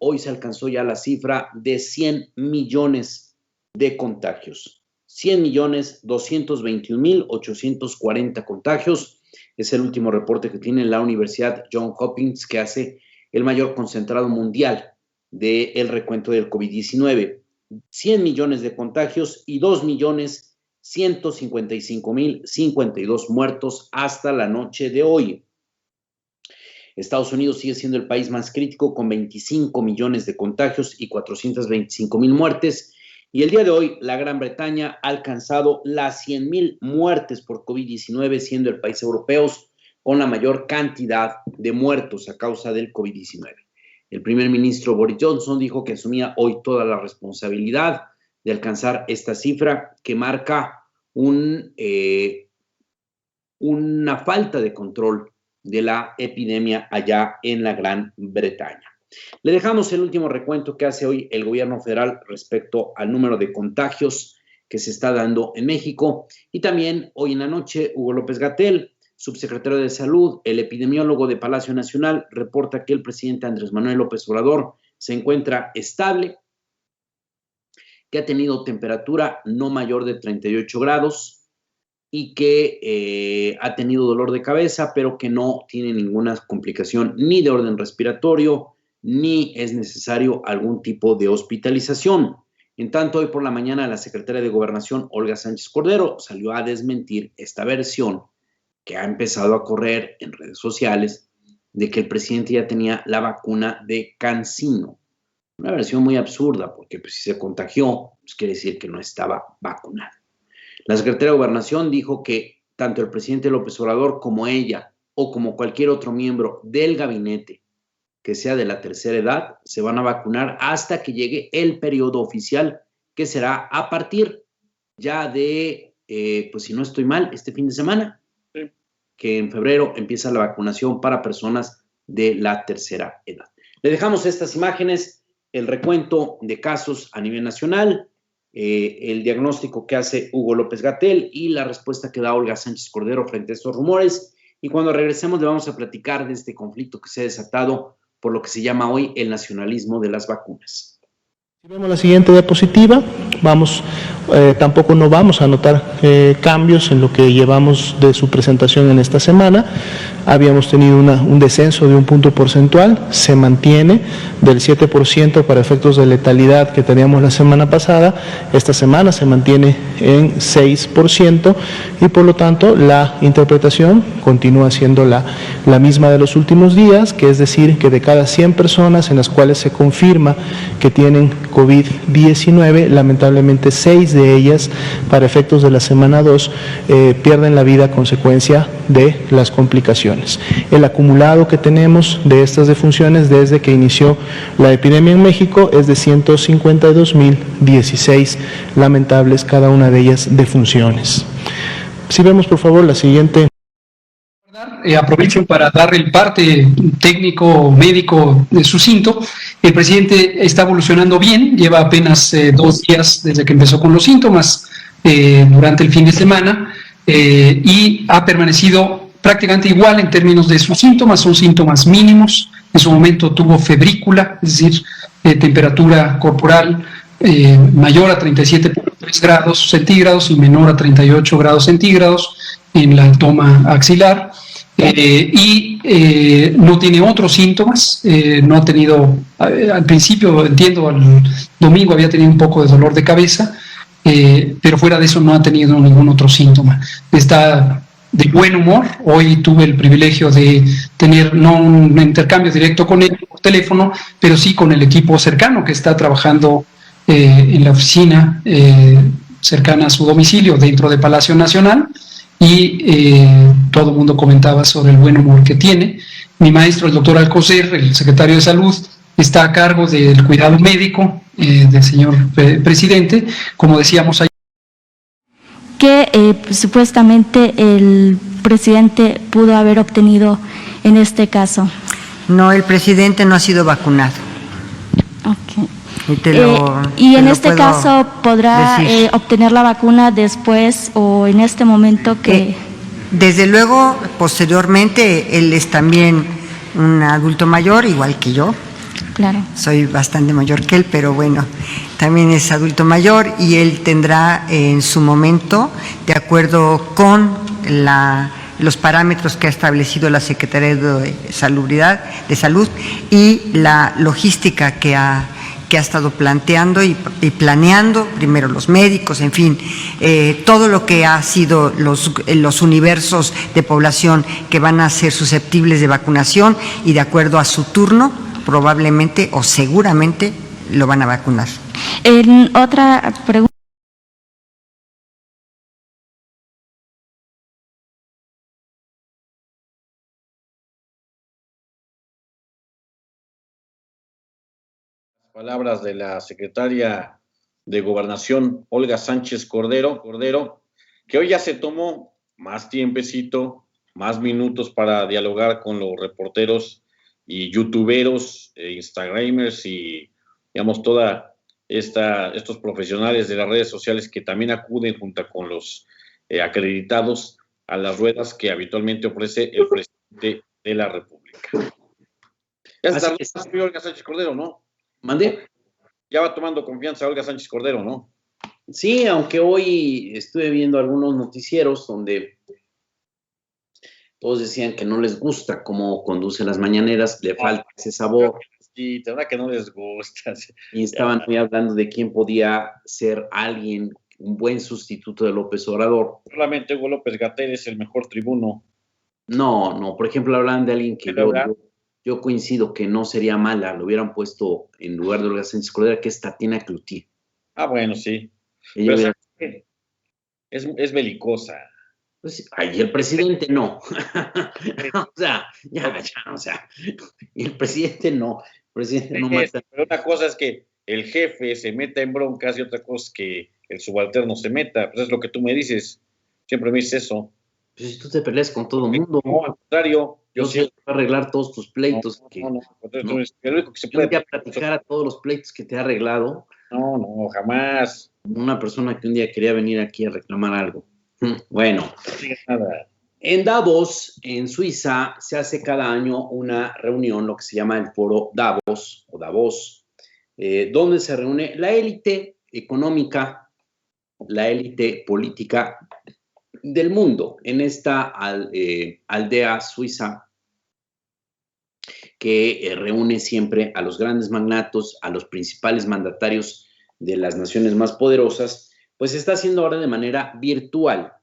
hoy se alcanzó ya la cifra de 100 millones de contagios. 100,221,840 contagios. Es el último reporte que tiene la Universidad Johns Hopkins, que hace el mayor concentrado mundial del recuento del COVID-19. 100 millones de contagios y 2,155,052 muertos hasta la noche de hoy. Estados Unidos sigue siendo el país más crítico con 25 millones de contagios y 425,000 muertes. Y el día de hoy, la Gran Bretaña ha alcanzado las 100,000 muertes por COVID-19, siendo el país europeo con la mayor cantidad de muertos a causa del COVID-19. El primer ministro Boris Johnson dijo que asumía hoy toda la responsabilidad de alcanzar esta cifra que marca una falta de control de la epidemia allá en la Gran Bretaña. Le dejamos el último recuento que hace hoy el gobierno federal respecto al número de contagios que se está dando en México. Y también hoy en la noche, Hugo López-Gatell, subsecretario de Salud, el epidemiólogo de Palacio Nacional, reporta que el presidente Andrés Manuel López Obrador se encuentra estable, que ha tenido temperatura no mayor de 38 grados y que ha tenido dolor de cabeza, pero que no tiene ninguna complicación ni de orden respiratorio, ni es necesario algún tipo de hospitalización. En tanto, hoy por la mañana la secretaria de Gobernación, Olga Sánchez Cordero, salió a desmentir esta versión que ha empezado a correr en redes sociales de que el presidente ya tenía la vacuna de CanSino. Una versión muy absurda, porque pues, si se contagió, pues quiere decir que no estaba vacunado. La secretaria de Gobernación dijo que tanto el presidente López Obrador como ella o como cualquier otro miembro del gabinete que sea de la tercera edad se van a vacunar hasta que llegue el periodo oficial, que será a partir ya de, pues si no estoy mal, este fin de semana, sí, que en febrero empieza la vacunación para personas de la tercera edad. Le dejamos estas imágenes, el recuento de casos a nivel nacional, el diagnóstico que hace Hugo López-Gatell y la respuesta que da Olga Sánchez Cordero frente a estos rumores. Y cuando regresemos le vamos a platicar de este conflicto que se ha desatado por lo que se llama hoy el nacionalismo de las vacunas. Si vemos la siguiente diapositiva, tampoco no vamos a notar cambios en lo que llevamos de su presentación en esta semana. Habíamos tenido un descenso de un punto porcentual, se mantiene del 7% para efectos de letalidad que teníamos la semana pasada. Esta semana se mantiene en 6% y por lo tanto la interpretación continúa siendo la misma de los últimos días, que es decir, que de cada 100 personas en las cuales se confirma que tienen COVID-19, lamentablemente 6 de ellas, para efectos de la semana 2, pierden la vida a consecuencia de las complicaciones. El acumulado que tenemos de estas defunciones desde que inició la epidemia en México es de 152.016 lamentables, cada una de ellas defunciones. Si vemos por favor la siguiente. Aprovecho para dar el parte técnico médico de sucinto. El presidente está evolucionando bien, lleva apenas 2 días desde que empezó con los síntomas durante el fin de semana y ha permanecido prácticamente igual en términos de sus síntomas, son síntomas mínimos. En su momento tuvo febrícula, es decir, temperatura corporal mayor a 37.3 grados centígrados y menor a 38 grados centígrados en la toma axilar. No tiene otros síntomas, no ha tenido, al principio, entiendo, al domingo había tenido un poco de dolor de cabeza, pero fuera de eso no ha tenido ningún otro síntoma. Está de buen humor. Hoy tuve el privilegio de tener no un intercambio directo con él por teléfono, pero sí con el equipo cercano que está trabajando en la oficina cercana a su domicilio dentro de Palacio Nacional. Y todo el mundo comentaba sobre el buen humor que tiene. Mi maestro, el doctor Alcocer, el secretario de Salud, está a cargo del cuidado médico del señor presidente, como decíamos ayer. Que supuestamente el presidente pudo haber obtenido en este caso. No, el presidente no ha sido vacunado. Okay. Y en este caso podrá obtener la vacuna después o en este momento que… Desde luego, posteriormente, él es también un adulto mayor, igual que yo. Claro. Soy bastante mayor que él, pero bueno, también es adulto mayor y él tendrá en su momento, de acuerdo con los parámetros que ha establecido la Secretaría de Salud y la logística que ha estado planteando y planeando, primero los médicos, en fin, todo lo que ha sido los universos de población que van a ser susceptibles de vacunación y de acuerdo a su turno, probablemente o seguramente lo van a vacunar. Otra pregunta. Palabras de la secretaria de Gobernación, Olga Sánchez Cordero, que hoy ya se tomó más tiempecito, más minutos para dialogar con los reporteros y youtuberos, instagramers y, digamos, estos profesionales de las redes sociales que también acuden junto con los acreditados a las ruedas que habitualmente ofrece el presidente de la República. Ya está Olga Sánchez Cordero, ¿no? ¿Mande? Ya va tomando confianza Olga Sánchez Cordero, ¿no? Sí, aunque hoy estuve viendo algunos noticieros donde todos decían que no les gusta cómo conduce las mañaneras, le falta ese sabor. Sí, te verdad que no les gusta. Y estaban hoy hablando de quién podía ser alguien, un buen sustituto de López Obrador. Solamente Hugo López-Gatell es el mejor tribuno. No, por ejemplo, hablan de alguien que yo coincido que no sería mala, lo hubieran puesto en lugar de Olga Sánchez Cordero, que es Tatiana Cloutier. Ah, bueno, sí. Ella pero es belicosa. Pues, ay, el presidente no. O sea, y el presidente no. El presidente no mata. Pero una cosa es que el jefe se meta en broncas y otra cosa es que el subalterno se meta. Pues es lo que tú me dices. Siempre me dices eso. Pues si tú te peleas con todo el mundo. No, al contrario. Yo sé arreglar todos tus pleitos. No. Yo voy a platicar a todos los pleitos que te ha arreglado. No, jamás. Una persona que un día quería venir aquí a reclamar algo. Bueno, en Davos, en Suiza, se hace cada año una reunión, lo que se llama el Foro Davos, donde se reúne la élite económica, la élite política del mundo, en esta aldea suiza que reúne siempre a los grandes magnatos, a los principales mandatarios de las naciones más poderosas, pues se está haciendo ahora de manera virtual.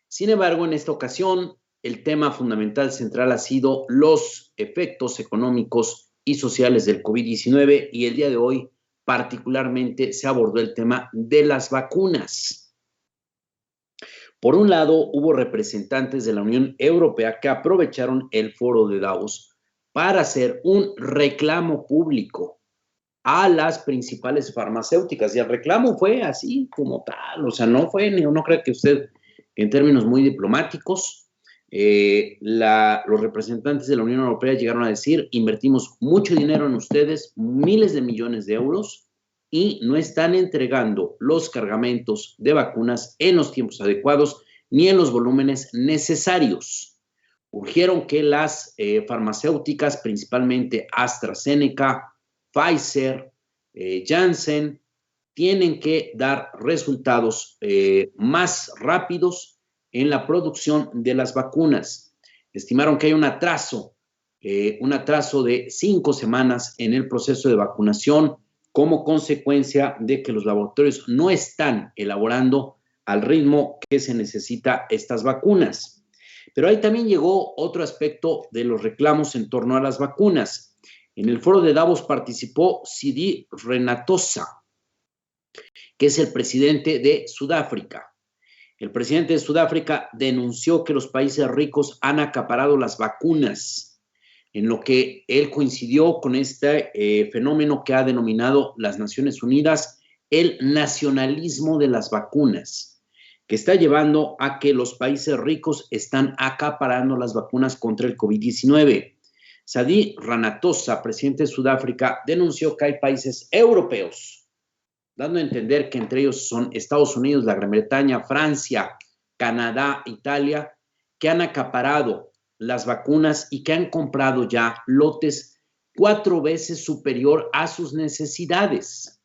Sin embargo, en esta ocasión, el tema fundamental central ha sido los efectos económicos y sociales del COVID-19 y el día de hoy particularmente se abordó el tema de las vacunas. Por un lado, hubo representantes de la Unión Europea que aprovecharon el foro de Davos para hacer un reclamo público a las principales farmacéuticas, y el reclamo fue así como tal, o sea, no creo que usted, en términos muy diplomáticos, los representantes de la Unión Europea llegaron a decir, invertimos mucho dinero en ustedes, miles de millones de euros, y no están entregando los cargamentos de vacunas en los tiempos adecuados, ni en los volúmenes necesarios. Urgieron que las farmacéuticas, principalmente AstraZeneca, Pfizer, Janssen, tienen que dar resultados más rápidos en la producción de las vacunas. Estimaron que hay un atraso de 5 semanas en el proceso de vacunación como consecuencia de que los laboratorios no están elaborando al ritmo que se necesita estas vacunas. Pero ahí también llegó otro aspecto de los reclamos en torno a las vacunas. En el foro de Davos participó Sidi Renatosa, que es el presidente de Sudáfrica. El presidente de Sudáfrica denunció que los países ricos han acaparado las vacunas, en lo que él coincidió con este fenómeno que ha denominado las Naciones Unidas el nacionalismo de las vacunas, que está llevando a que los países ricos están acaparando las vacunas contra el COVID-19. Sadi Ranatosa, presidente de Sudáfrica, denunció que hay países europeos, dando a entender que entre ellos son Estados Unidos, la Gran Bretaña, Francia, Canadá, Italia, que han acaparado las vacunas y que han comprado ya lotes 4 veces superior a sus necesidades.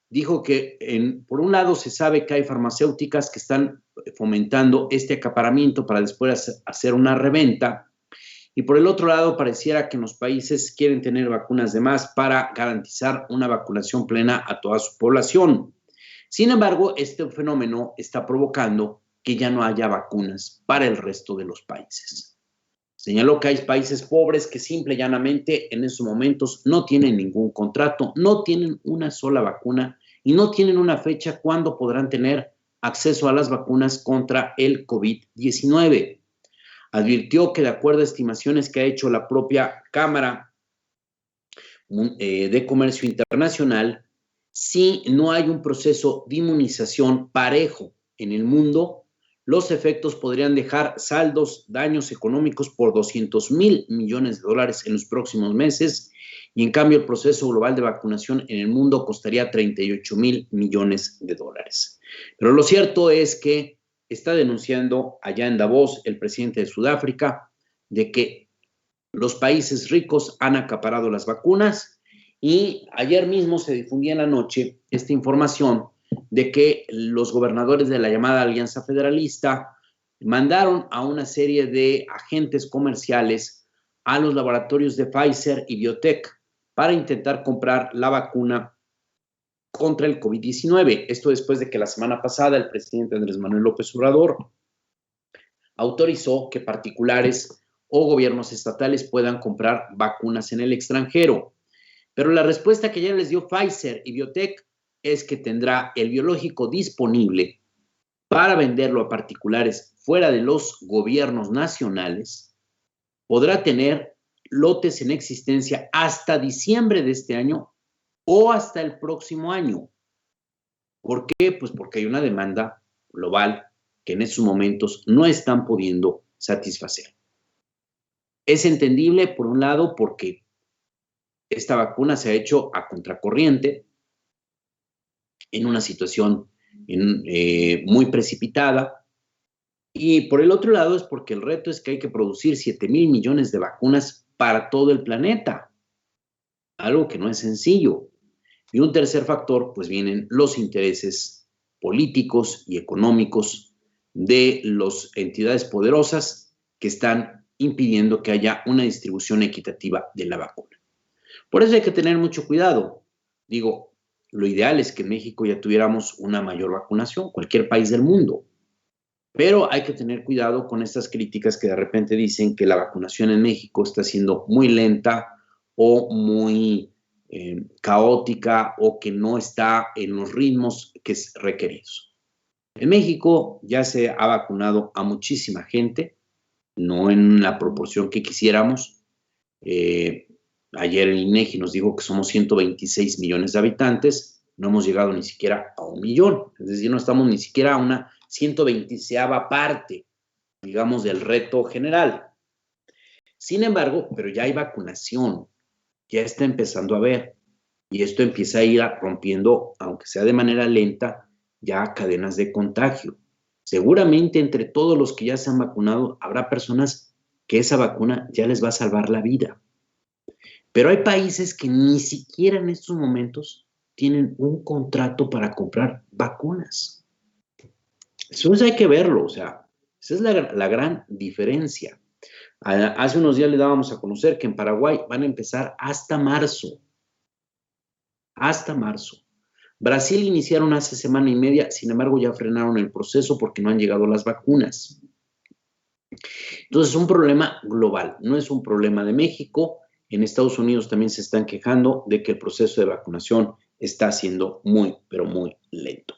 Dijo que, por un lado, se sabe que hay farmacéuticas que están fomentando este acaparamiento para después hacer una reventa, y por el otro lado, pareciera que los países quieren tener vacunas de más para garantizar una vacunación plena a toda su población. Sin embargo, este fenómeno está provocando que ya no haya vacunas para el resto de los países. Señaló que hay países pobres que simple y llanamente en esos momentos no tienen ningún contrato, no tienen una sola vacuna y no tienen una fecha cuando podrán tener acceso a las vacunas contra el COVID-19. Advirtió que de acuerdo a estimaciones que ha hecho la propia Cámara de Comercio Internacional, si no hay un proceso de inmunización parejo en el mundo, los efectos podrían dejar daños económicos por $200,000 millones en los próximos meses, y en cambio el proceso global de vacunación en el mundo costaría $38,000 millones. Pero lo cierto es que está denunciando allá en Davos el presidente de Sudáfrica de que los países ricos han acaparado las vacunas, y ayer mismo se difundía en la noche esta información de que los gobernadores de la llamada Alianza Federalista mandaron a una serie de agentes comerciales a los laboratorios de Pfizer y BioNTech para intentar comprar la vacuna contra el COVID-19. Esto después de que la semana pasada el presidente Andrés Manuel López Obrador autorizó que particulares o gobiernos estatales puedan comprar vacunas en el extranjero. Pero la respuesta que ya les dio Pfizer y BioNTech es que tendrá el biológico disponible para venderlo a particulares fuera de los gobiernos nacionales. Podrá tener lotes en existencia hasta diciembre de este año o hasta el próximo año. ¿Por qué? Pues porque hay una demanda global que en estos momentos no están pudiendo satisfacer. Es entendible, por un lado, porque esta vacuna se ha hecho a contracorriente, en una situación muy precipitada, y por el otro lado es porque el reto es que hay que producir 7,000 millones de vacunas para todo el planeta, algo que no es sencillo. Y un tercer factor, pues vienen los intereses políticos y económicos de las entidades poderosas que están impidiendo que haya una distribución equitativa de la vacuna. Por eso hay que tener mucho cuidado. Digo, lo ideal es que en México ya tuviéramos una mayor vacunación, cualquier país del mundo. Pero hay que tener cuidado con estas críticas que de repente dicen que la vacunación en México está siendo muy lenta o muy caótica, o que no está en los ritmos que es requeridos. En México ya se ha vacunado a muchísima gente, no en la proporción que quisiéramos. Ayer el INEGI nos dijo que somos 126 millones de habitantes, no hemos llegado ni siquiera a 1 millón, es decir, no estamos ni siquiera a una 120ª parte, digamos, del reto general. Sin embargo, pero ya hay vacunación, ya está empezando a ver, y esto empieza a ir rompiendo, aunque sea de manera lenta, ya cadenas de contagio. Seguramente entre todos los que ya se han vacunado habrá personas que esa vacuna ya les va a salvar la vida. Pero hay países que ni siquiera en estos momentos tienen un contrato para comprar vacunas. Eso hay que verlo, o sea, esa es la gran diferencia. Hace unos días le dábamos a conocer que en Paraguay van a empezar hasta marzo. Hasta marzo. Brasil iniciaron hace semana y media, sin embargo ya frenaron el proceso porque no han llegado las vacunas. Entonces es un problema global, no es un problema de México. En Estados Unidos también se están quejando de que el proceso de vacunación está siendo muy, pero muy lento.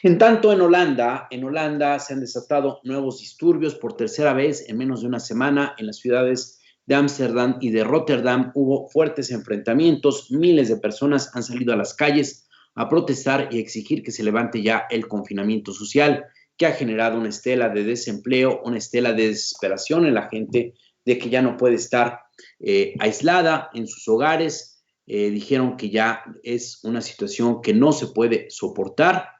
En tanto, en Holanda se han desatado nuevos disturbios por tercera vez en menos de una semana. En las ciudades de Ámsterdam y de Rotterdam hubo fuertes enfrentamientos. Miles de personas han salido a las calles a protestar y exigir que se levante ya el confinamiento social, que ha generado una estela de desempleo, una estela de desesperación en la gente de que ya no puede estar aislada en sus hogares. Dijeron que ya es una situación que no se puede soportar.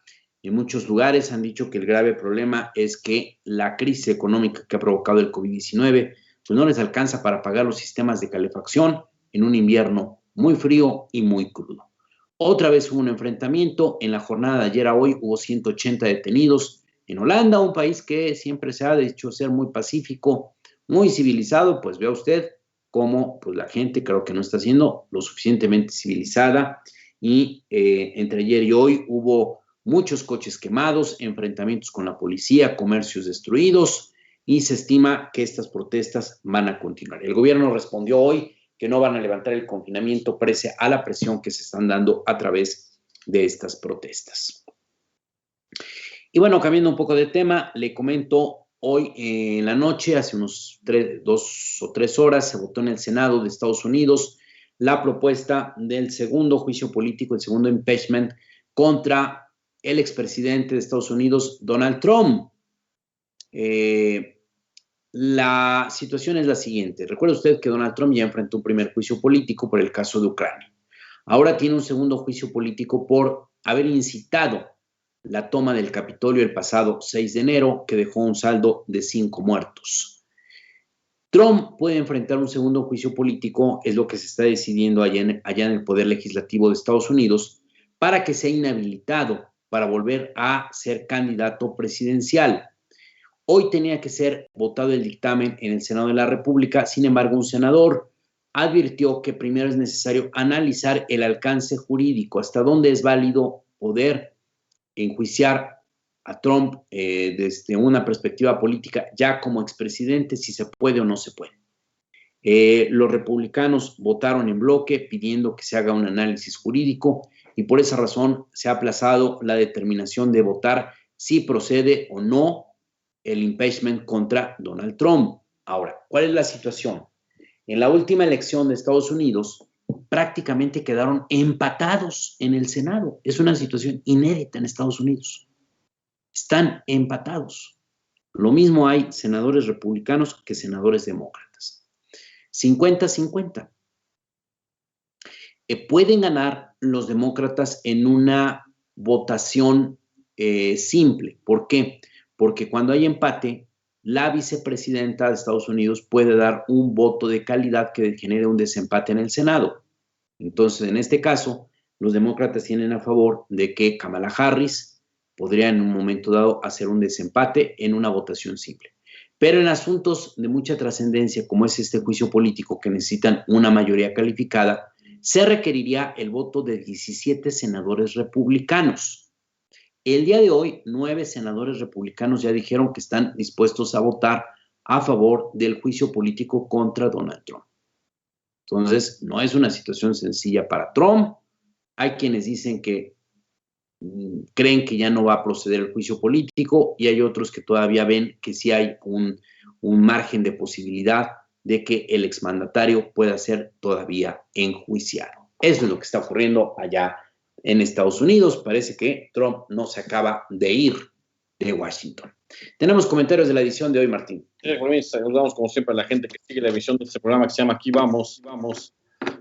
En muchos lugares han dicho que el grave problema es que la crisis económica que ha provocado el COVID-19 pues no les alcanza para pagar los sistemas de calefacción en un invierno muy frío y muy crudo. Otra vez hubo un enfrentamiento. En la jornada de ayer a hoy hubo 180 detenidos en Holanda, un país que siempre se ha dicho ser muy pacífico, muy civilizado. Pues vea usted cómo pues, la gente creo que no está siendo lo suficientemente civilizada, y entre ayer y hoy hubo muchos coches quemados, enfrentamientos con la policía, comercios destruidos, y se estima que estas protestas van a continuar. El gobierno respondió hoy que no van a levantar el confinamiento pese a la presión que se están dando a través de estas protestas. Y bueno, cambiando un poco de tema, le comento, hoy en la noche, hace unos 2 o 3 horas, se votó en el Senado de Estados Unidos la propuesta del segundo juicio político, el segundo impeachment contra el expresidente de Estados Unidos, Donald Trump. La situación es la siguiente. Recuerda usted que Donald Trump ya enfrentó un primer juicio político por el caso de Ucrania. Ahora tiene un segundo juicio político por haber incitado la toma del Capitolio el pasado 6 de enero, que dejó un saldo de 5 muertos. Trump puede enfrentar un segundo juicio político, es lo que se está decidiendo allá en el Poder Legislativo de Estados Unidos, para que sea inhabilitado para volver a ser candidato presidencial. Hoy tenía que ser votado el dictamen en el Senado de la República, sin embargo, un senador advirtió que primero es necesario analizar el alcance jurídico, hasta dónde es válido poder enjuiciar a Trump desde una perspectiva política, ya como expresidente, si se puede o no se puede. Los republicanos votaron en bloque pidiendo que se haga un análisis jurídico y por esa razón se ha aplazado la determinación de votar si procede o no el impeachment contra Donald Trump. Ahora, ¿cuál es la situación? En la última elección de Estados Unidos, prácticamente quedaron empatados en el Senado. Es una situación inédita en Estados Unidos. Están empatados. Lo mismo hay senadores republicanos que senadores demócratas. 50-50. Pueden ganar los demócratas en una votación simple. ¿Por qué? Porque cuando hay empate, la vicepresidenta de Estados Unidos puede dar un voto de calidad que genere un desempate en el Senado. Entonces, en este caso, los demócratas tienen a favor de que Kamala Harris podría en un momento dado hacer un desempate en una votación simple. Pero en asuntos de mucha trascendencia, como es este juicio político que necesitan una mayoría calificada, se requeriría el voto de 17 senadores republicanos. El día de hoy, 9 senadores republicanos ya dijeron que están dispuestos a votar a favor del juicio político contra Donald Trump. Entonces, no es una situación sencilla para Trump. Hay quienes dicen que creen que ya no va a proceder el juicio político y hay otros que todavía ven que sí hay un margen de posibilidad de que el exmandatario pueda ser todavía enjuiciado. Eso es lo que está ocurriendo allá en Estados Unidos. Parece que Trump no se acaba de ir de Washington. Tenemos comentarios de la edición de hoy, Martín. Saludamos como siempre a la gente que sigue la emisión de este programa que se llama Aquí Vamos,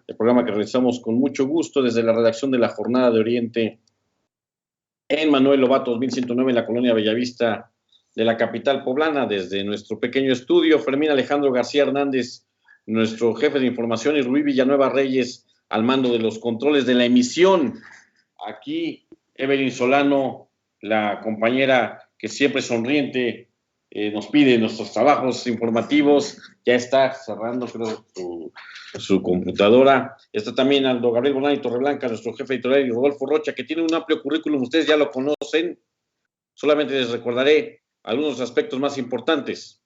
el programa que realizamos con mucho gusto desde la redacción de La Jornada de Oriente en Manuel Lobato 2109 en la colonia Bellavista de la capital poblana, desde nuestro pequeño estudio. Fermín Alejandro García Hernández, nuestro jefe de información, y Rubí Villanueva Reyes al mando de los controles de la emisión. Aquí Evelyn Solano, la compañera que siempre sonriente nos pide nuestros trabajos informativos, ya está cerrando, creo, su computadora. Está también Aldo Gabriel Bonani Torreblanca, nuestro jefe editorial, y Rodolfo Rocha, que tiene un amplio currículum, ustedes ya lo conocen. Solamente les recordaré algunos aspectos más importantes.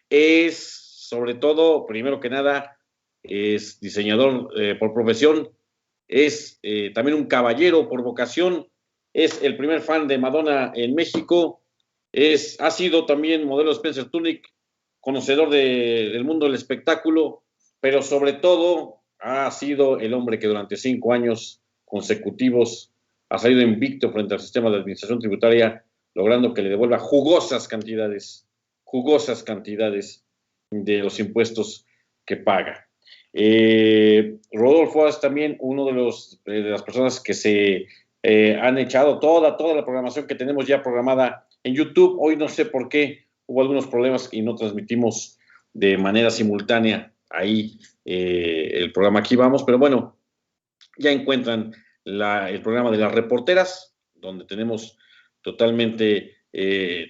Es, sobre todo, primero que nada, es diseñador por profesión, es también un caballero por vocación, es el primer fan de Madonna en México, ha sido también modelo de Spencer Tunick, conocedor del mundo del espectáculo, pero sobre todo ha sido el hombre que durante 5 años consecutivos ha salido invicto frente al sistema de administración tributaria, logrando que le devuelva jugosas cantidades de los impuestos que paga. Rodolfo es también uno de las personas que se han echado toda la programación que tenemos ya programada en YouTube. Hoy no sé por qué hubo algunos problemas y no transmitimos de manera simultánea ahí el programa Aquí Vamos, pero bueno, ya encuentran el programa de las reporteras, donde tenemos totalmente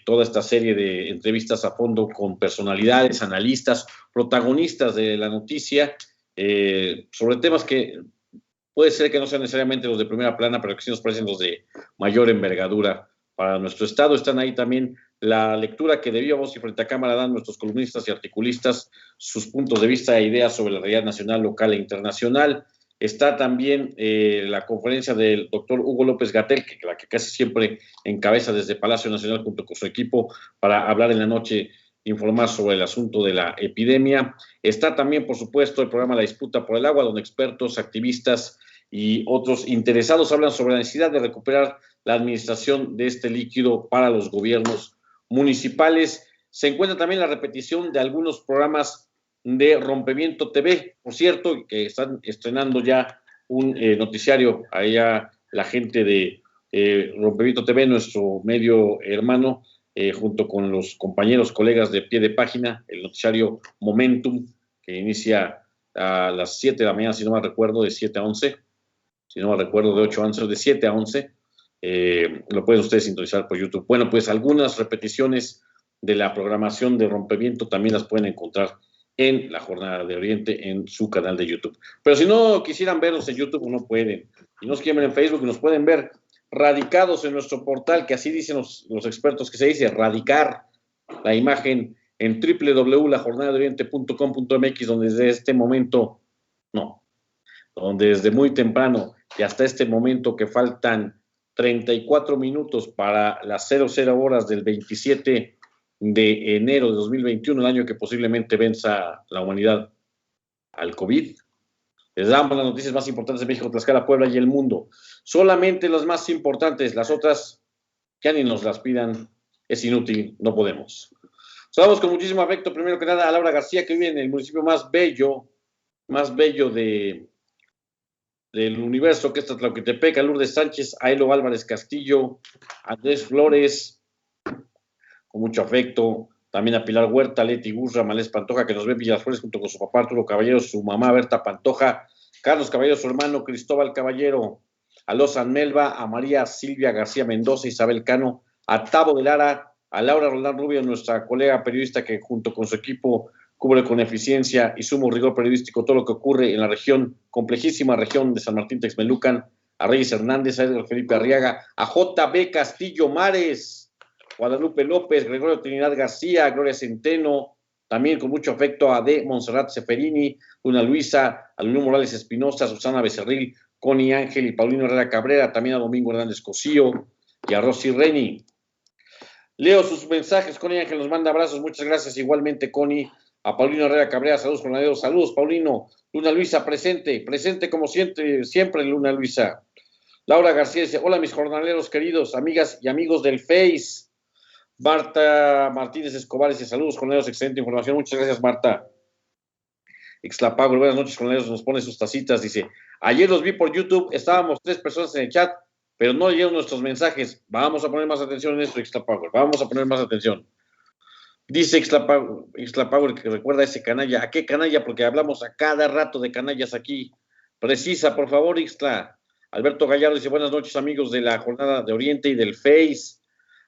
toda esta serie de entrevistas a fondo con personalidades, analistas, protagonistas de la noticia, sobre temas que puede ser que no sean necesariamente los de primera plana, pero que sí nos parecen los de mayor envergadura para nuestro estado. Están ahí también la lectura que de viva voz y frente a cámara dan nuestros columnistas y articulistas, sus puntos de vista e ideas sobre la realidad nacional, local e internacional. Está también la conferencia del doctor Hugo López-Gatell, la que casi siempre encabeza desde Palacio Nacional junto con su equipo para hablar en la noche, informar sobre el asunto de la epidemia. Está también, por supuesto, el programa La Disputa por el Agua, donde expertos, activistas y otros interesados hablan sobre la necesidad de recuperar la administración de este líquido para los gobiernos municipales. Se encuentra también la repetición de algunos programas de Rompimiento TV, por cierto, que están estrenando ya un noticiario allá la gente de Rompimiento TV, nuestro medio hermano, junto con los compañeros, colegas de pie de página, el noticiario Momentum, que inicia a las 7 de la mañana, si no me recuerdo, de 7 a 11, si no me recuerdo, de 8 a 11, de 7 a 11, lo pueden ustedes sintonizar por YouTube. Bueno, pues algunas repeticiones de la programación de Rompimiento también las pueden encontrar en la Jornada de Oriente en su canal de YouTube. Pero si no quisieran vernos en YouTube, no pueden. Y nos quieren ver en Facebook, nos pueden ver radicados en nuestro portal, que así dicen los expertos que se dice, radicar la imagen en www.lajornadadeoriente.com.mx, donde desde este momento, donde desde muy temprano y hasta este momento que faltan 34 minutos para las 00 horas del 27 de enero de 2021, el año que posiblemente venza la humanidad al COVID. Les damos las noticias más importantes de México, Tlaxcala, Puebla y el mundo. Solamente las más importantes, las otras, ya ni nos las pidan, es inútil, no podemos. Saludamos con muchísimo afecto, primero que nada, a Laura García, que vive en el municipio más bello del universo, que es Tlaquetepec, a Lourdes Sánchez, a Elo Álvarez Castillo, a Andrés Flores, con mucho afecto, también a Pilar Huerta, Leti Gurra, Malés Pantoja, que nos ve en Villaflores junto con su papá Arturo Caballero, su mamá Berta Pantoja, Carlos Caballero, su hermano Cristóbal Caballero, a Lozan Melba, a María Silvia García Mendoza, Isabel Cano, a Tavo de Lara, a Laura Roldán Rubio, nuestra colega periodista que junto con su equipo cubre con eficiencia y sumo rigor periodístico todo lo que ocurre en la región, complejísima región de San Martín Texmelucan, a Reyes Hernández, a Edgar Felipe Arriaga, a JB Castillo Mares, Guadalupe López, Gregorio Trinidad García, Gloria Centeno, también con mucho afecto a D. Montserrat Seferini, Luna Luisa, a Luis Morales Espinosa, Susana Becerril, Connie Ángel y Paulino Herrera Cabrera, también a Domingo Hernández Cosío y a Rosy Reni. Leo sus mensajes, Connie Ángel nos manda abrazos, muchas gracias igualmente, Connie. A Paulino Herrera Cabrera, saludos jornaleros, saludos Paulino. Luna Luisa, presente como siempre Luna Luisa. Laura García dice, hola mis jornaleros queridos, amigas y amigos del Face. Marta Martínez Escobar dice, saludos jornaleros, excelente información, muchas gracias Marta. Ixtlapago, buenas noches jornaleros, nos pone sus tacitas, dice, ayer los vi por YouTube, estábamos 3 personas en el chat, pero no leyeron nuestros mensajes, vamos a poner más atención en esto, Ixtlapago, vamos a poner más atención. Dice Ixtlapago que recuerda a ese canalla, ¿a qué canalla? Porque hablamos a cada rato de canallas aquí. Precisa, por favor, Ixtla. Alberto Gallardo dice, buenas noches amigos de la Jornada de Oriente y del Face.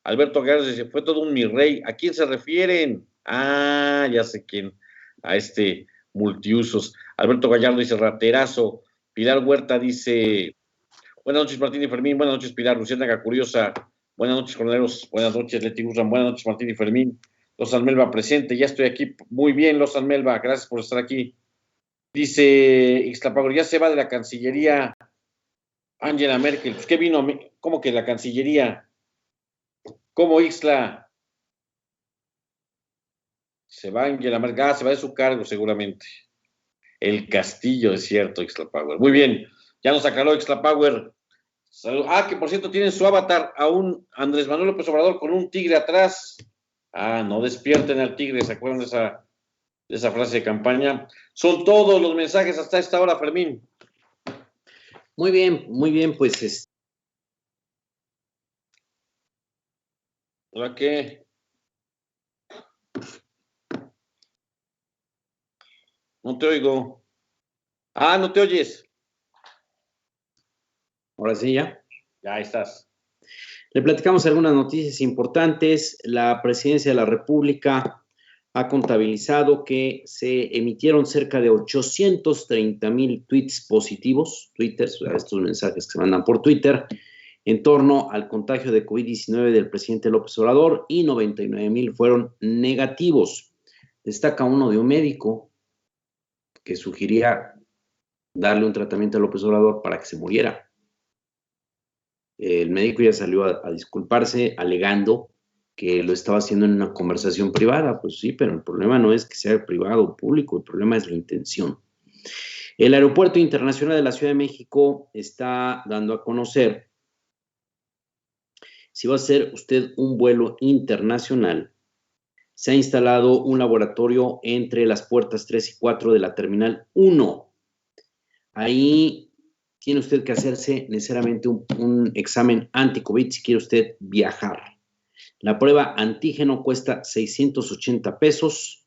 Alberto Gallardo dice, fue todo un mi rey. ¿A quién se refieren? Ah, ya sé quién. A este multiusos. Alberto Gallardo dice, raterazo. Pilar Huerta dice, buenas noches Martín y Fermín. Buenas noches Pilar. Luciana Curiosa. Buenas noches jornaleros. Buenas noches Leti Gurran. Buenas noches Martín y Fermín. Lozan Melba presente. Ya estoy aquí. Muy bien, Lozan Melba. Gracias por estar aquí. Dice Ixtlapago, ya se va de la Cancillería Angela Merkel. Pues, ¿qué vino? ¿Cómo que la Cancillería? ¿Cómo Ixtla? Se va Angela Merkel, se va de su cargo seguramente. El Castillo, es cierto, Ixtlapower. Muy bien, ya nos aclaró Ixtlapower. Que por cierto tienen su avatar a un Andrés Manuel López Obrador con un tigre atrás. No despierten al tigre, ¿se acuerdan de esa frase de campaña? Son todos los mensajes hasta esta hora, Fermín. Muy bien, pues ¿Hola qué? No te oigo. No te oyes. Ahora sí, ya. Ya estás. Le platicamos algunas noticias importantes. La Presidencia de la República ha contabilizado que se emitieron cerca de 830,000 tweets positivos, estos mensajes que se mandan por Twitter, en torno al contagio de COVID-19 del presidente López Obrador, y 99,000 fueron negativos. Destaca uno de un médico que sugería darle un tratamiento a López Obrador para que se muriera. El médico ya salió a disculparse, alegando que lo estaba haciendo en una conversación privada. Pues sí, pero el problema no es que sea privado o público, el problema es la intención. El Aeropuerto Internacional de la Ciudad de México está dando a conocer si va a hacer usted un vuelo internacional, se ha instalado un laboratorio entre las puertas 3 y 4 de la Terminal 1. Ahí tiene usted que hacerse necesariamente un examen anti-COVID si quiere usted viajar. La prueba antígeno cuesta 680 pesos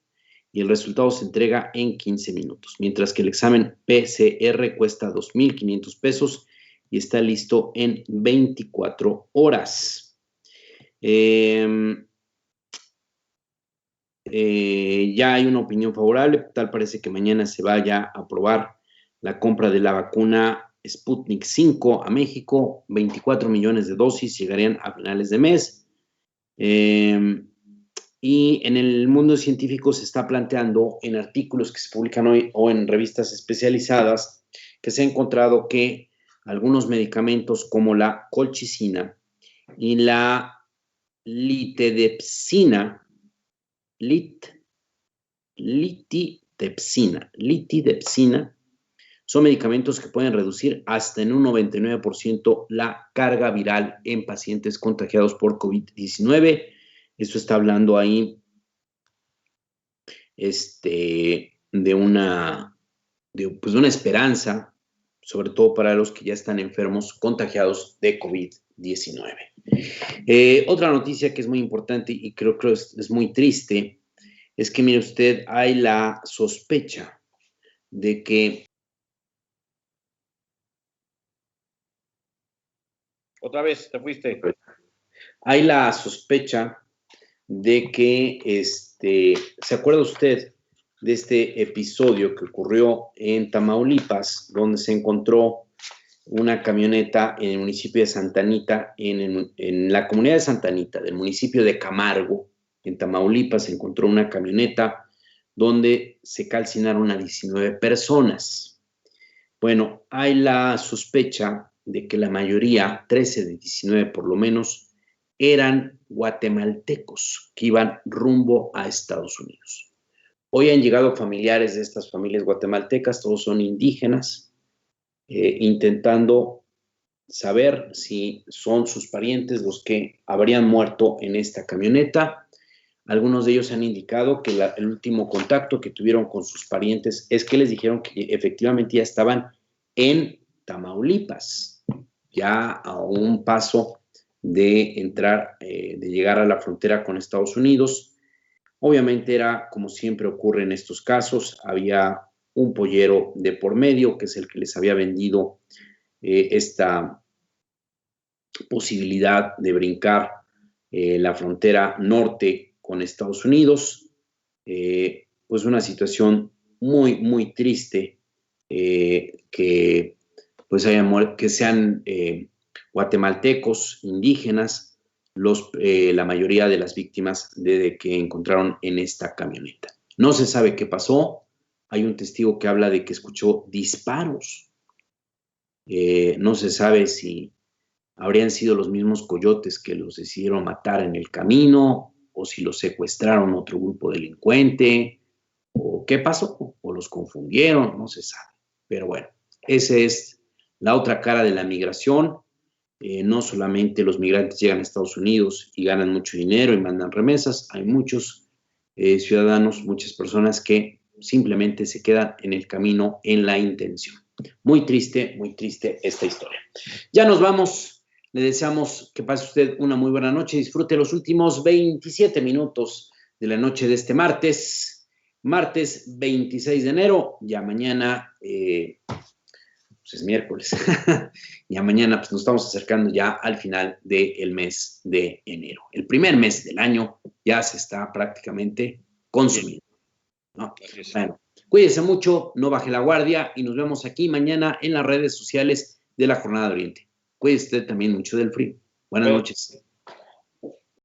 y el resultado se entrega en 15 minutos, mientras que el examen PCR cuesta 2,500 pesos y está listo en 24 horas. Ya hay una opinión favorable, tal parece que mañana se vaya a aprobar la compra de la vacuna Sputnik 5 a México, 24 millones de dosis llegarían a finales de mes. Y en el mundo científico se está planteando en artículos que se publican hoy o en revistas especializadas que se ha encontrado que algunos medicamentos como la colchicina y la litidepsina son medicamentos que pueden reducir hasta en un 99% la carga viral en pacientes contagiados por COVID-19. Eso está hablando ahí de una esperanza, sobre todo para los que ya están enfermos, contagiados de COVID-19. Otra noticia que es muy importante y creo que es muy triste es que, mire usted, hay la sospecha de que... Otra vez, te fuiste. Hay la sospecha de que, ¿se acuerda usted de este episodio que ocurrió en Tamaulipas, donde se encontró una camioneta en el municipio de Santa Anita, en la comunidad de Santa Anita, del municipio de Camargo, en Tamaulipas, se encontró una camioneta donde se calcinaron a 19 personas? Bueno, hay la sospecha de que la mayoría, 13 de 19 por lo menos, eran guatemaltecos que iban rumbo a Estados Unidos. Hoy han llegado familiares de estas familias guatemaltecas, todos son indígenas, intentando saber si son sus parientes los que habrían muerto en esta camioneta. Algunos de ellos han indicado que el último contacto que tuvieron con sus parientes es que les dijeron que efectivamente ya estaban en Tamaulipas, ya a un paso de entrar, de llegar a la frontera con Estados Unidos. Obviamente era, como siempre ocurre en estos casos, había un pollero de por medio, que es el que les había vendido esta posibilidad de brincar la frontera norte con Estados Unidos. Pues una situación muy, muy triste, que sean guatemaltecos, indígenas, la mayoría de las víctimas que encontraron en esta camioneta. No se sabe qué pasó. Hay un testigo que habla de que escuchó disparos. No se sabe si habrían sido los mismos coyotes que los decidieron matar en el camino, o si los secuestraron otro grupo delincuente, o qué pasó, o los confundieron, no se sabe. Pero bueno, esa es la otra cara de la migración. No solamente los migrantes llegan a Estados Unidos y ganan mucho dinero y mandan remesas, hay muchos ciudadanos, muchas personas que simplemente se quedan en el camino en la intención. Muy triste esta historia. Ya nos vamos. Le deseamos que pase usted una muy buena noche. Disfrute los últimos 27 minutos de la noche de este martes 26 de enero. Ya mañana, pues es miércoles. Ya mañana pues nos estamos acercando ya al final del mes de enero. El primer mes del año ya se está prácticamente consumiendo, ¿no? Bueno, cuídese mucho, no baje la guardia y nos vemos aquí mañana en las redes sociales de la Jornada de Oriente. Cuídese usted también mucho del frío. Buenas noches.